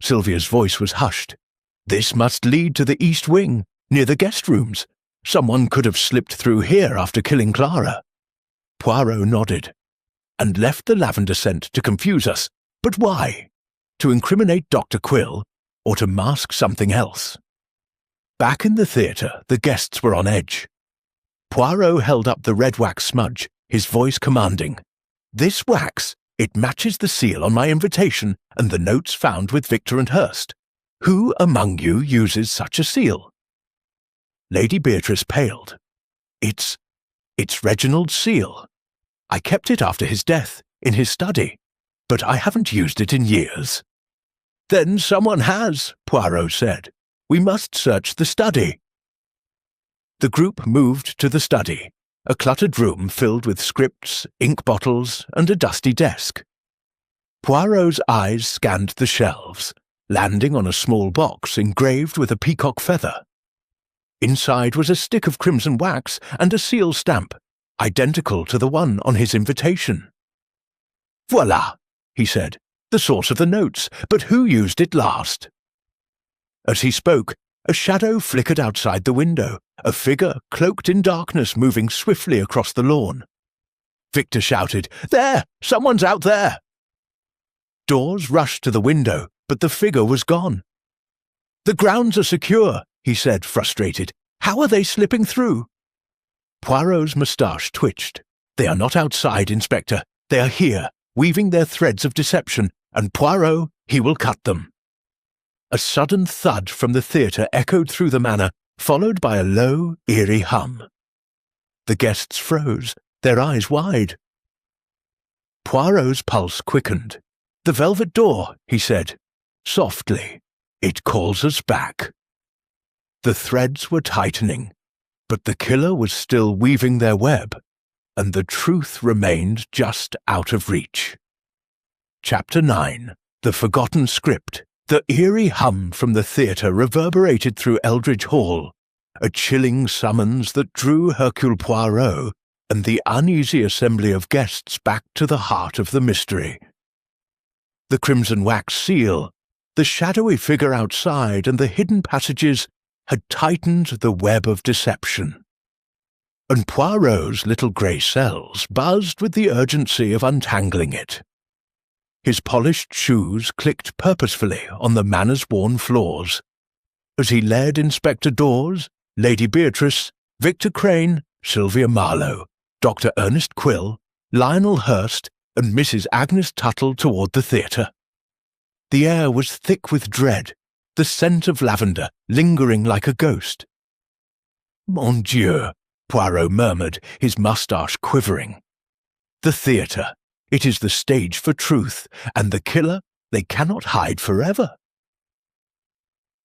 Sylvia's voice was hushed. "This must lead to the east wing, near the guest rooms. Someone could have slipped through here after killing Clara." Poirot nodded. "And left the lavender scent to confuse us. But why? To incriminate Dr. Quill, or to mask something else?" Back in the theatre, the guests were on edge. Poirot held up the red wax smudge, his voice commanding. "This wax, it matches the seal on my invitation and the notes found with Victor and Hurst. Who among you uses such a seal?" Lady Beatrice paled. It's Reginald's seal. I kept it after his death, in his study, but I haven't used it in years." "Then someone has," Poirot said. "We must search the study." The group moved to the study, a cluttered room filled with scripts, ink bottles, and a dusty desk. Poirot's eyes scanned the shelves, landing on a small box engraved with a peacock feather. Inside was a stick of crimson wax and a seal stamp, identical to the one on his invitation. "Voilà," he said, "the source of the notes, but who used it last?" As he spoke, a shadow flickered outside the window, a figure cloaked in darkness moving swiftly across the lawn. Victor shouted, "There! Someone's out there!" Dawes rushed to the window, but the figure was gone. "The grounds are secure," he said, frustrated. "How are they slipping through?" Poirot's moustache twitched. "They are not outside, Inspector. They are here, weaving their threads of deception, and Poirot, he will cut them." A sudden thud from the theatre echoed through the manor, followed by a low, eerie hum. The guests froze, their eyes wide. Poirot's pulse quickened. "The velvet door," he said, softly. It calls us back. The threads were tightening, but the killer was still weaving their web, and the truth remained just out of reach. Chapter 9. The Forgotten Script. The eerie hum from the theatre reverberated through Eldridge Hall, a chilling summons that drew Hercule Poirot and the uneasy assembly of guests back to the heart of the mystery. The crimson wax seal, the shadowy figure outside, and the hidden passages had tightened the web of deception. And Poirot's little grey cells buzzed with the urgency of untangling it. His polished shoes clicked purposefully on the manners-worn floors as he led Inspector Dawes, Lady Beatrice, Victor Crane, Sylvia Marlowe, Dr. Ernest Quill, Lionel Hurst, and Mrs. Agnes Tuttle toward the theatre. The air was thick with dread, the scent of lavender lingering like a ghost. "Mon Dieu," Poirot murmured, his moustache quivering. "The theatre. It is the stage for truth, and the killer they cannot hide forever."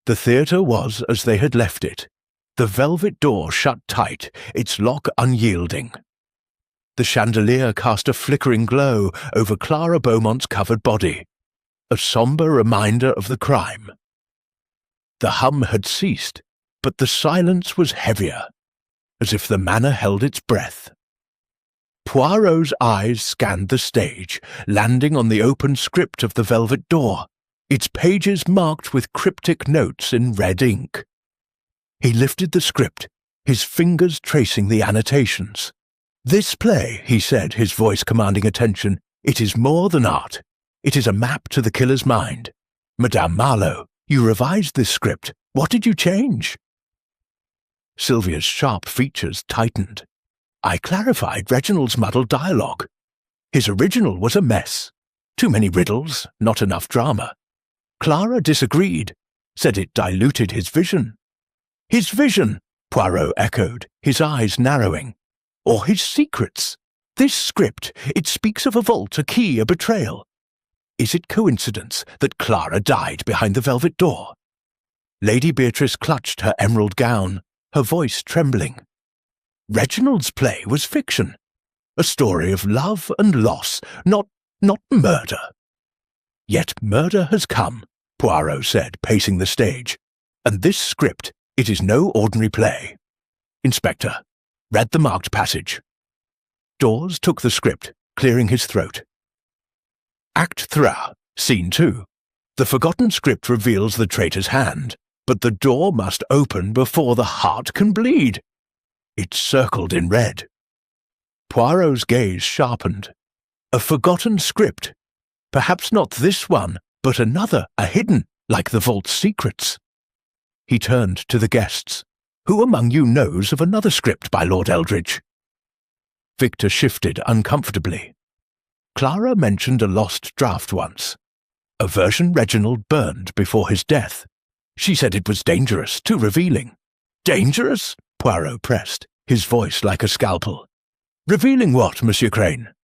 The theatre was as they had left it, the velvet door shut tight, its lock unyielding. The chandelier cast a flickering glow over Clara Beaumont's covered body, a sombre reminder of the crime. The hum had ceased, but the silence was heavier, as if the manor held its breath. Poirot's eyes scanned the stage, landing on the open script of the velvet door, its pages marked with cryptic notes in red ink. He lifted the script, his fingers tracing the annotations. "This play," he said, his voice commanding attention, "it is more than art. It is a map to the killer's mind. Madame Marlowe, you revised this script. What did you change?" Sylvia's sharp features tightened. "I clarified Reginald's muddled dialogue. His original was a mess. Too many riddles, not enough drama. Clara disagreed, said it diluted his vision." "His vision," Poirot echoed, his eyes narrowing. "Or his secrets. This script, it speaks of a vault, a key, a betrayal. Is it coincidence that Clara died behind the velvet door?" Lady Beatrice clutched her emerald gown, her voice trembling. "Reginald's play was fiction, a story of love and loss, not murder." "Yet murder has come," Poirot said, pacing the stage. "And this script, it is no ordinary play. Inspector, read the marked passage." Dawes took the script, clearing his throat. Act 3, Scene 2. The forgotten script reveals the traitor's hand, but the door must open before the heart can bleed. It's circled in red. Poirot's gaze sharpened. A forgotten script. Perhaps not this one, but another, a hidden, like the vault's secrets. He turned to the guests. "Who among you knows of another script by Lord Eldridge?" Victor shifted uncomfortably. Clara mentioned a lost draft once, a version Reginald burned before his death. She said it was dangerous, too revealing. "Dangerous?" Poirot pressed, his voice like a scalpel. "Revealing what, Monsieur Crane?"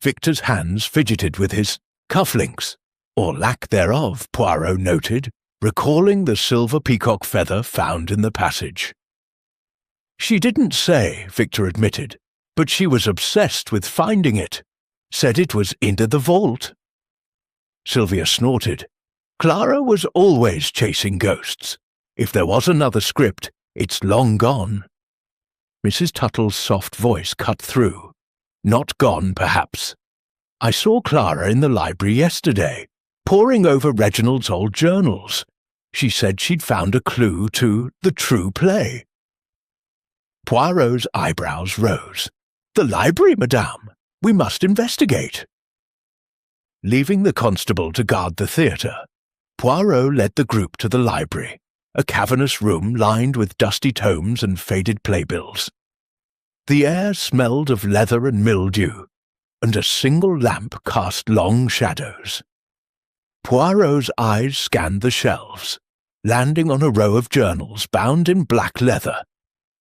Victor's hands fidgeted with his cufflinks, or lack thereof, Poirot noted, recalling the silver peacock feather found in the passage. "She didn't say," Victor admitted, "but she was obsessed with finding it. Said it was into the vault." Sylvia snorted. "Clara was always chasing ghosts. If there was another script, it's long gone." Mrs. Tuttle's soft voice cut through. "Not gone, perhaps. I saw Clara in the library yesterday, poring over Reginald's old journals. She said she'd found a clue to the true play." Poirot's eyebrows rose. "The library, madame. We must investigate." Leaving the constable to guard the theatre, Poirot led the group to the library, a cavernous room lined with dusty tomes and faded playbills. The air smelled of leather and mildew, and a single lamp cast long shadows. Poirot's eyes scanned the shelves, landing on a row of journals bound in black leather,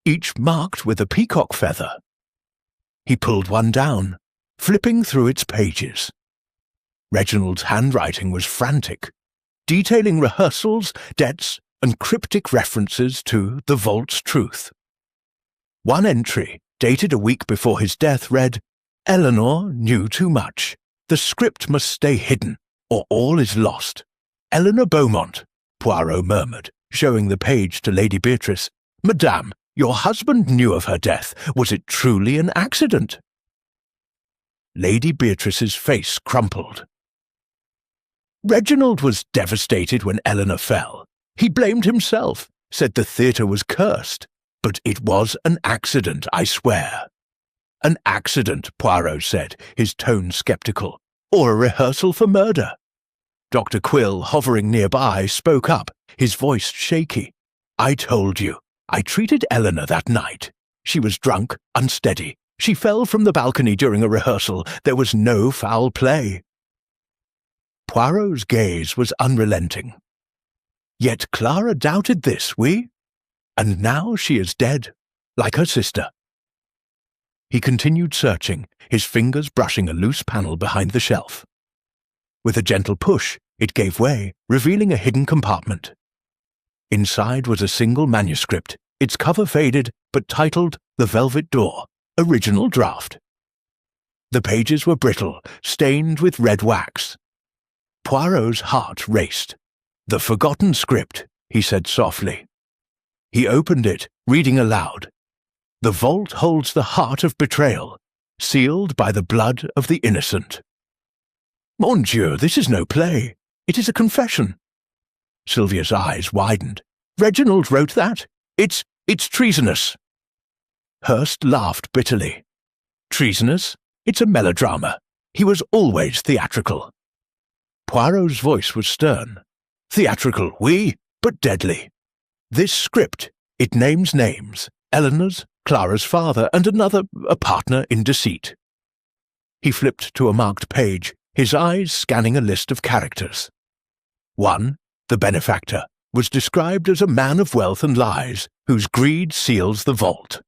each marked with a peacock feather. He pulled one down, flipping through its pages. Reginald's handwriting was frantic. detailing rehearsals, debts, and cryptic references to the vault's truth. One entry, dated a week before his death, read, "Eleanor knew too much. The script must stay hidden, or all is lost. Eleanor Beaumont," Poirot murmured, showing the page to Lady Beatrice. "Madame, your husband knew of her death. Was it truly an accident?" Lady Beatrice's face crumpled. "Reginald was devastated when Eleanor fell. He blamed himself, said the theatre was cursed. But it was an accident, I swear." "An accident," Poirot said, his tone sceptical, "or a rehearsal for murder." Dr. Quill, hovering nearby, spoke up, his voice shaky. "I told you. I treated Eleanor that night. She was drunk, unsteady. She fell from the balcony during a rehearsal. There was no foul play." Poirot's gaze was unrelenting. "Yet Clara doubted this, oui? And now she is dead, like her sister." He continued searching, his fingers brushing a loose panel behind the shelf. With a gentle push, it gave way, revealing a hidden compartment. Inside was a single manuscript, its cover faded, but titled The Velvet Door, original draft. The pages were brittle, stained with red wax. Poirot's heart raced. "The forgotten script," he said softly. He opened it, reading aloud. "The vault holds the heart of betrayal, sealed by the blood of the innocent." "Mon Dieu, this is no play. It is a confession." Sylvia's eyes widened. "Reginald wrote that? It's treasonous." Hurst laughed bitterly. "Treasonous? It's a melodrama. He was always theatrical." Poirot's voice was stern. "Theatrical, oui, but deadly. This script, it names names, Eleanor's, Clara's father, and another, a partner in deceit." He flipped to a marked page, his eyes scanning a list of characters. 1, the benefactor, was described as a man of wealth and lies, whose greed seals the vault.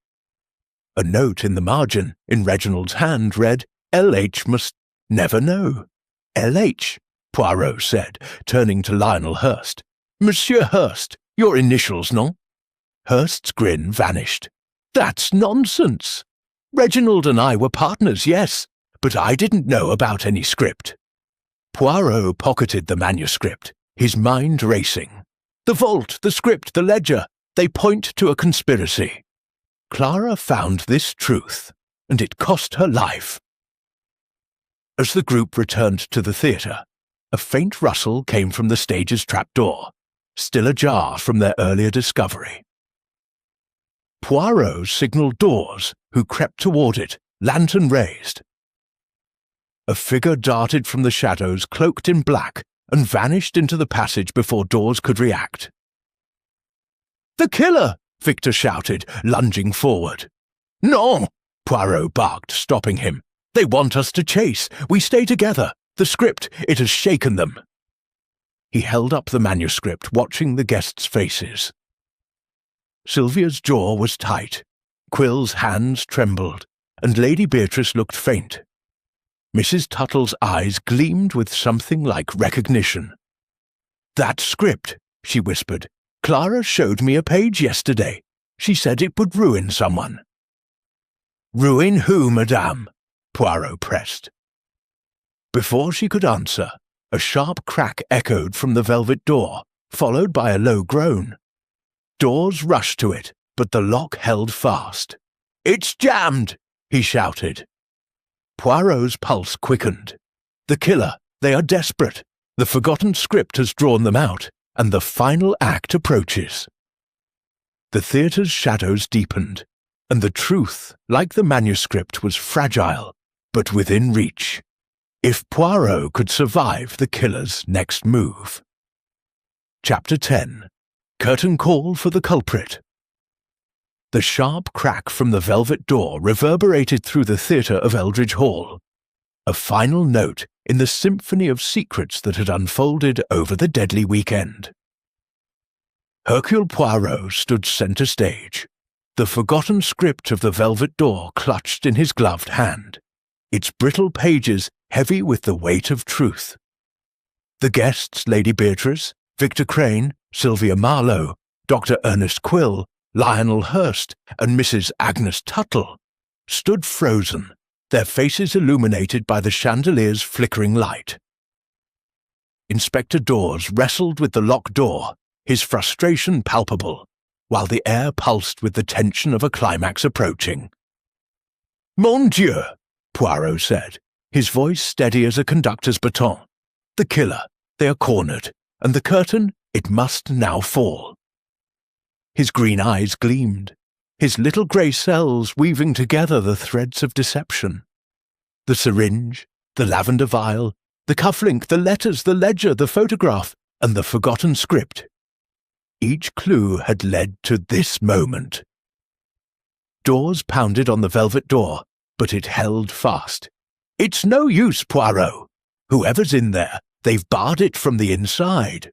A note in the margin, in Reginald's hand, read, "L.H. must never know." "L.H.," Poirot said, turning to Lionel Hurst. "Monsieur Hurst, your initials, non?" Hurst's grin vanished. "That's nonsense. Reginald and I were partners, yes, but I didn't know about any script." Poirot pocketed the manuscript, his mind racing. "The vault, the script, the ledger, they point to a conspiracy. Clara found this truth, and it cost her life." As the group returned to the theatre, a faint rustle came from the stage's trapdoor, still ajar from their earlier discovery. Poirot signalled Dawes, who crept toward it, lantern raised. A figure darted from the shadows, cloaked in black, and vanished into the passage before Dawes could react. "The killer!" Victor shouted, lunging forward. "No!" Poirot barked, stopping him. "They want us to chase. We stay together. The script, it has shaken them." He held up the manuscript, watching the guests' faces. Sylvia's jaw was tight, Quill's hands trembled, and Lady Beatrice looked faint. Mrs. Tuttle's eyes gleamed with something like recognition. "That script," she whispered. "Clara showed me a page yesterday. She said it would ruin someone." "Ruin who, madame?" Poirot pressed. Before she could answer, a sharp crack echoed from the velvet door, followed by a low groan. Dawes rushed to it, but the lock held fast. "It's jammed!" he shouted. Poirot's pulse quickened. The killer, they are desperate. The forgotten script has drawn them out, and the final act approaches. The theatre's shadows deepened, and the truth, like the manuscript, was fragile, but within reach. If Poirot could survive the killer's next move. Chapter 10. Curtain Call for the Culprit. The sharp crack from the velvet door reverberated through the theatre of Eldridge Hall, a final note in the symphony of secrets that had unfolded over the deadly weekend. Hercule Poirot stood centre stage, the forgotten script of the velvet door clutched in his gloved hand, its brittle pages heavy with the weight of truth. The guests, Lady Beatrice, Victor Crane, Sylvia Marlowe, Dr. Ernest Quill, Lionel Hurst, and Mrs. Agnes Tuttle, stood frozen, their faces illuminated by the chandelier's flickering light. Inspector Dawes wrestled with the locked door, his frustration palpable, while the air pulsed with the tension of a climax approaching. "Mon Dieu," Poirot said, his voice steady as a conductor's baton. "The killer, they are cornered, and the curtain, it must now fall." His green eyes gleamed, his little grey cells weaving together the threads of deception. The syringe, the lavender vial, the cufflink, the letters, the ledger, the photograph, and the forgotten script. Each clue had led to this moment. Dawes pounded on the velvet door, but it held fast. "It's no use, Poirot. Whoever's in there, they've barred it from the inside."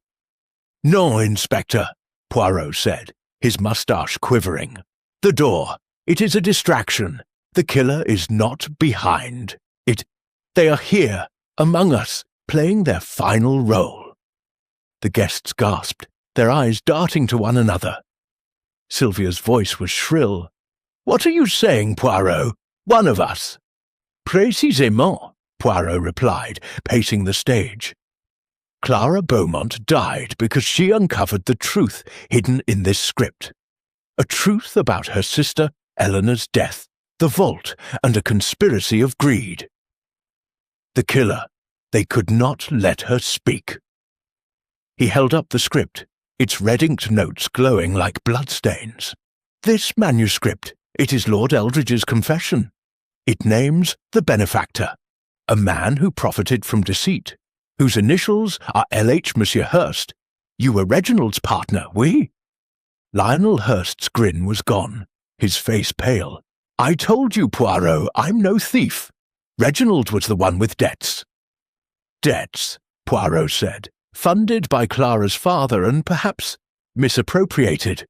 "No, Inspector," Poirot said, his moustache quivering. "The door. It is a distraction. The killer is not behind. They are here, among us, playing their final role." The guests gasped, their eyes darting to one another. Sylvia's voice was shrill. "What are you saying, Poirot? One of us?" "Précisément," Poirot replied, pacing the stage. "Clara Beaumont died because she uncovered the truth hidden in this script. A truth about her sister Eleanor's death, the vault, and a conspiracy of greed. The killer, they could not let her speak." He held up the script, its red-inked notes glowing like bloodstains. "This manuscript, it is Lord Eldridge's confession. It names the benefactor, a man who profited from deceit, whose initials are L.H. Monsieur Hurst. You were Reginald's partner, oui?" Lionel Hurst's grin was gone, his face pale. "I told you, Poirot, I'm no thief. Reginald was the one with debts." "Debts," Poirot said, "funded by Clara's father and perhaps misappropriated.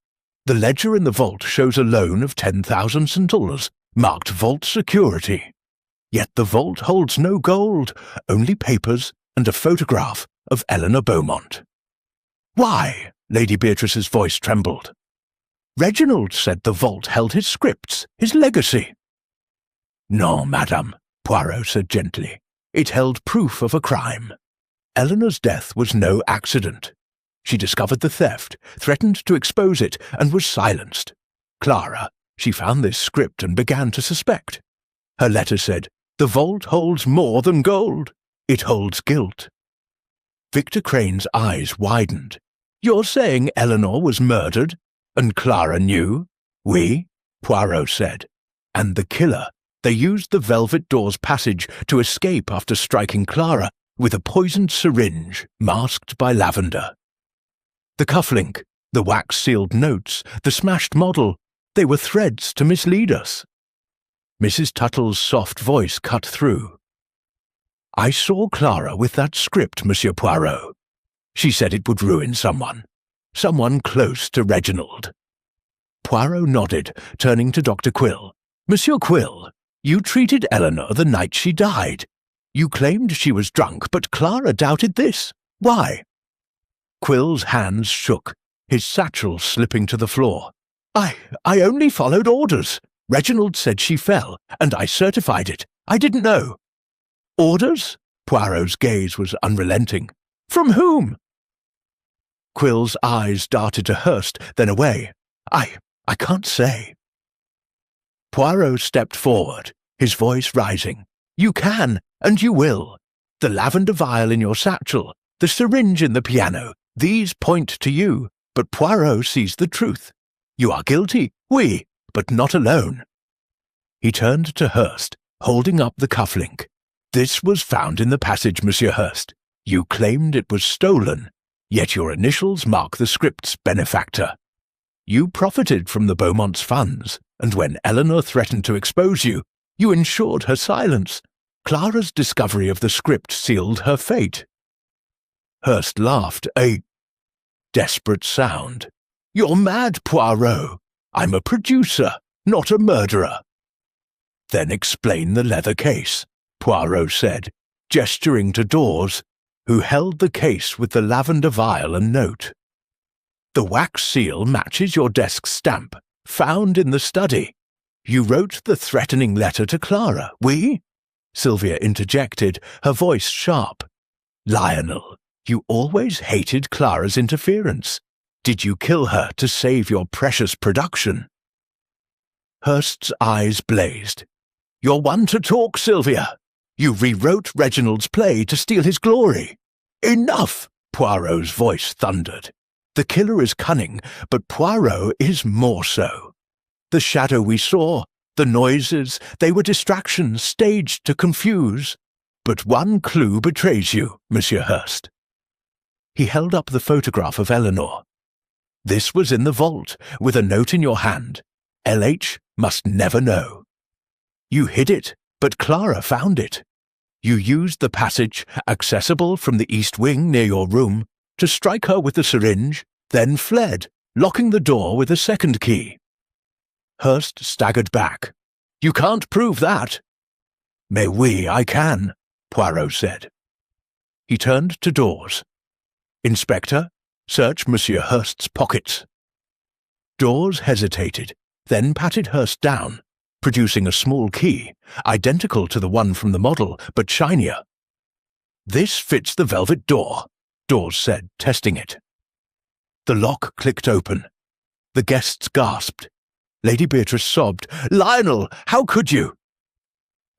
The ledger in the vault shows a loan of 10,000 centauls, marked vault security. Yet the vault holds no gold, only papers and a photograph of Eleanor Beaumont." "Why?" Lady Beatrice's voice trembled. "Reginald said the vault held his scripts, his legacy." "No, madame," Poirot said gently. "It held proof of a crime. Eleanor's death was no accident. She discovered the theft, threatened to expose it, and was silenced. Clara, she found this script and began to suspect. Her letter said, 'The vault holds more than gold. It holds guilt.'" Victor Crane's eyes widened. "You're saying Eleanor was murdered, and Clara knew?" "Oui," Poirot said. "And the killer, they used the velvet door's passage to escape after striking Clara with a poisoned syringe masked by lavender. The cufflink, the wax-sealed notes, the smashed model, they were threads to mislead us." Mrs. Tuttle's soft voice cut through. "I saw Clara with that script, Monsieur Poirot. She said it would ruin someone close to Reginald." Poirot nodded, turning to Dr. Quill. "Monsieur Quill, you treated Eleanor the night she died. You claimed she was drunk, but Clara doubted this. Why?" Quill's hands shook, his satchel slipping to the floor. I only followed orders. Reginald said she fell, and I certified it. I didn't know." "Orders?" Poirot's gaze was unrelenting. "From whom?" Quill's eyes darted to Hurst, then away. I can't say." Poirot stepped forward, his voice rising. "You can, and you will. The lavender vial in your satchel, the syringe in the piano, these point to you, but Poirot sees the truth. You are guilty, oui, but not alone." He turned to Hurst, holding up the cufflink. "This was found in the passage, Monsieur Hurst. You claimed it was stolen, yet your initials mark the script's benefactor. You profited from the Beaumont's funds, and when Eleanor threatened to expose you, you ensured her silence. Clara's discovery of the script sealed her fate." Hurst laughed, a desperate sound. "You're mad, Poirot. I'm a producer, not a murderer." "Then explain the leather case," Poirot said, gesturing to Dawes. who held the case with the lavender vial and note. "The wax seal matches your desk stamp, found in the study. You wrote the threatening letter to Clara, we?" Sylvia interjected, her voice sharp. "Lionel, you always hated Clara's interference. Did you kill her to save your precious production?" Hurst's eyes blazed. "You're one to talk, Sylvia. You rewrote Reginald's play to steal his glory." "Enough!" Poirot's voice thundered. "The killer is cunning, but Poirot is more so. The shadow we saw, the noises, they were distractions staged to confuse. But one clue betrays you, Monsieur Hurst." He held up the photograph of Eleanor. "This was in the vault, with a note in your hand. L.H. must never know. You hid it, but Clara found it. You used the passage, accessible from the east wing near your room, to strike her with the syringe, then fled, locking the door with a second key." Hurst staggered back. "You can't prove that." "Mais oui, I can," Poirot said. He turned to Dawes. "Inspector, search Monsieur Hurst's pockets." Dawes hesitated, then patted Hurst down, producing a small key, identical to the one from the model, but shinier. "This fits the velvet door," Dawes said, testing it. The lock clicked open. The guests gasped. Lady Beatrice sobbed, "Lionel, how could you?"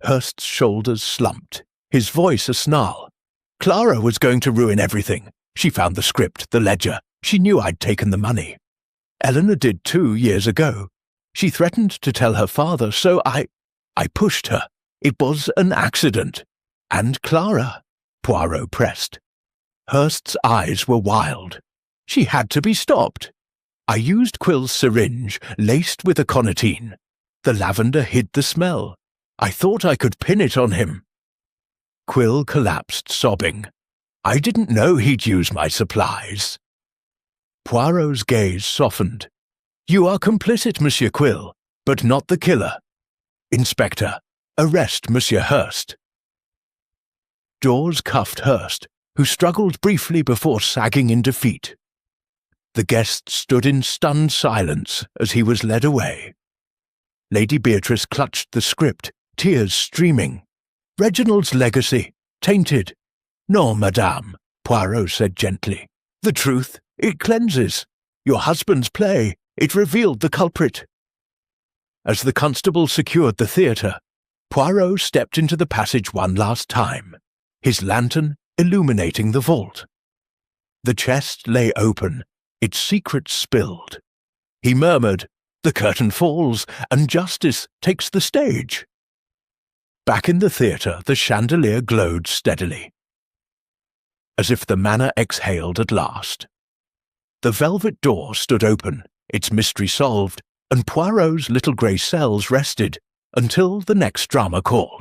Hurst's shoulders slumped, his voice a snarl. "Clara was going to ruin everything. She found the script, the ledger. She knew I'd taken the money. Eleanor did too, years ago. She threatened to tell her father, so I pushed her. It was an accident. And Clara," Poirot pressed. Hurst's eyes were wild. "She had to be stopped. I used Quill's syringe, laced with aconitine. The lavender hid the smell. I thought I could pin it on him." Quill collapsed, sobbing. "I didn't know he'd use my supplies." Poirot's gaze softened. "You are complicit, Monsieur Quill, but not the killer. Inspector, arrest Monsieur Hurst." Dawes cuffed Hurst, who struggled briefly before sagging in defeat. The guests stood in stunned silence as he was led away. Lady Beatrice clutched the script, tears streaming. "Reginald's legacy, tainted." "No, madame," Poirot said gently. "The truth, it cleanses. Your husband's play, it revealed the culprit." As the constable secured the theatre, Poirot stepped into the passage one last time, his lantern illuminating the vault. The chest lay open, its secrets spilled. He murmured, "The curtain falls, and justice takes the stage." Back in the theatre, the chandelier glowed steadily, as if the manor exhaled at last. The velvet door stood open, its mystery solved, and Poirot's little grey cells rested until the next drama called.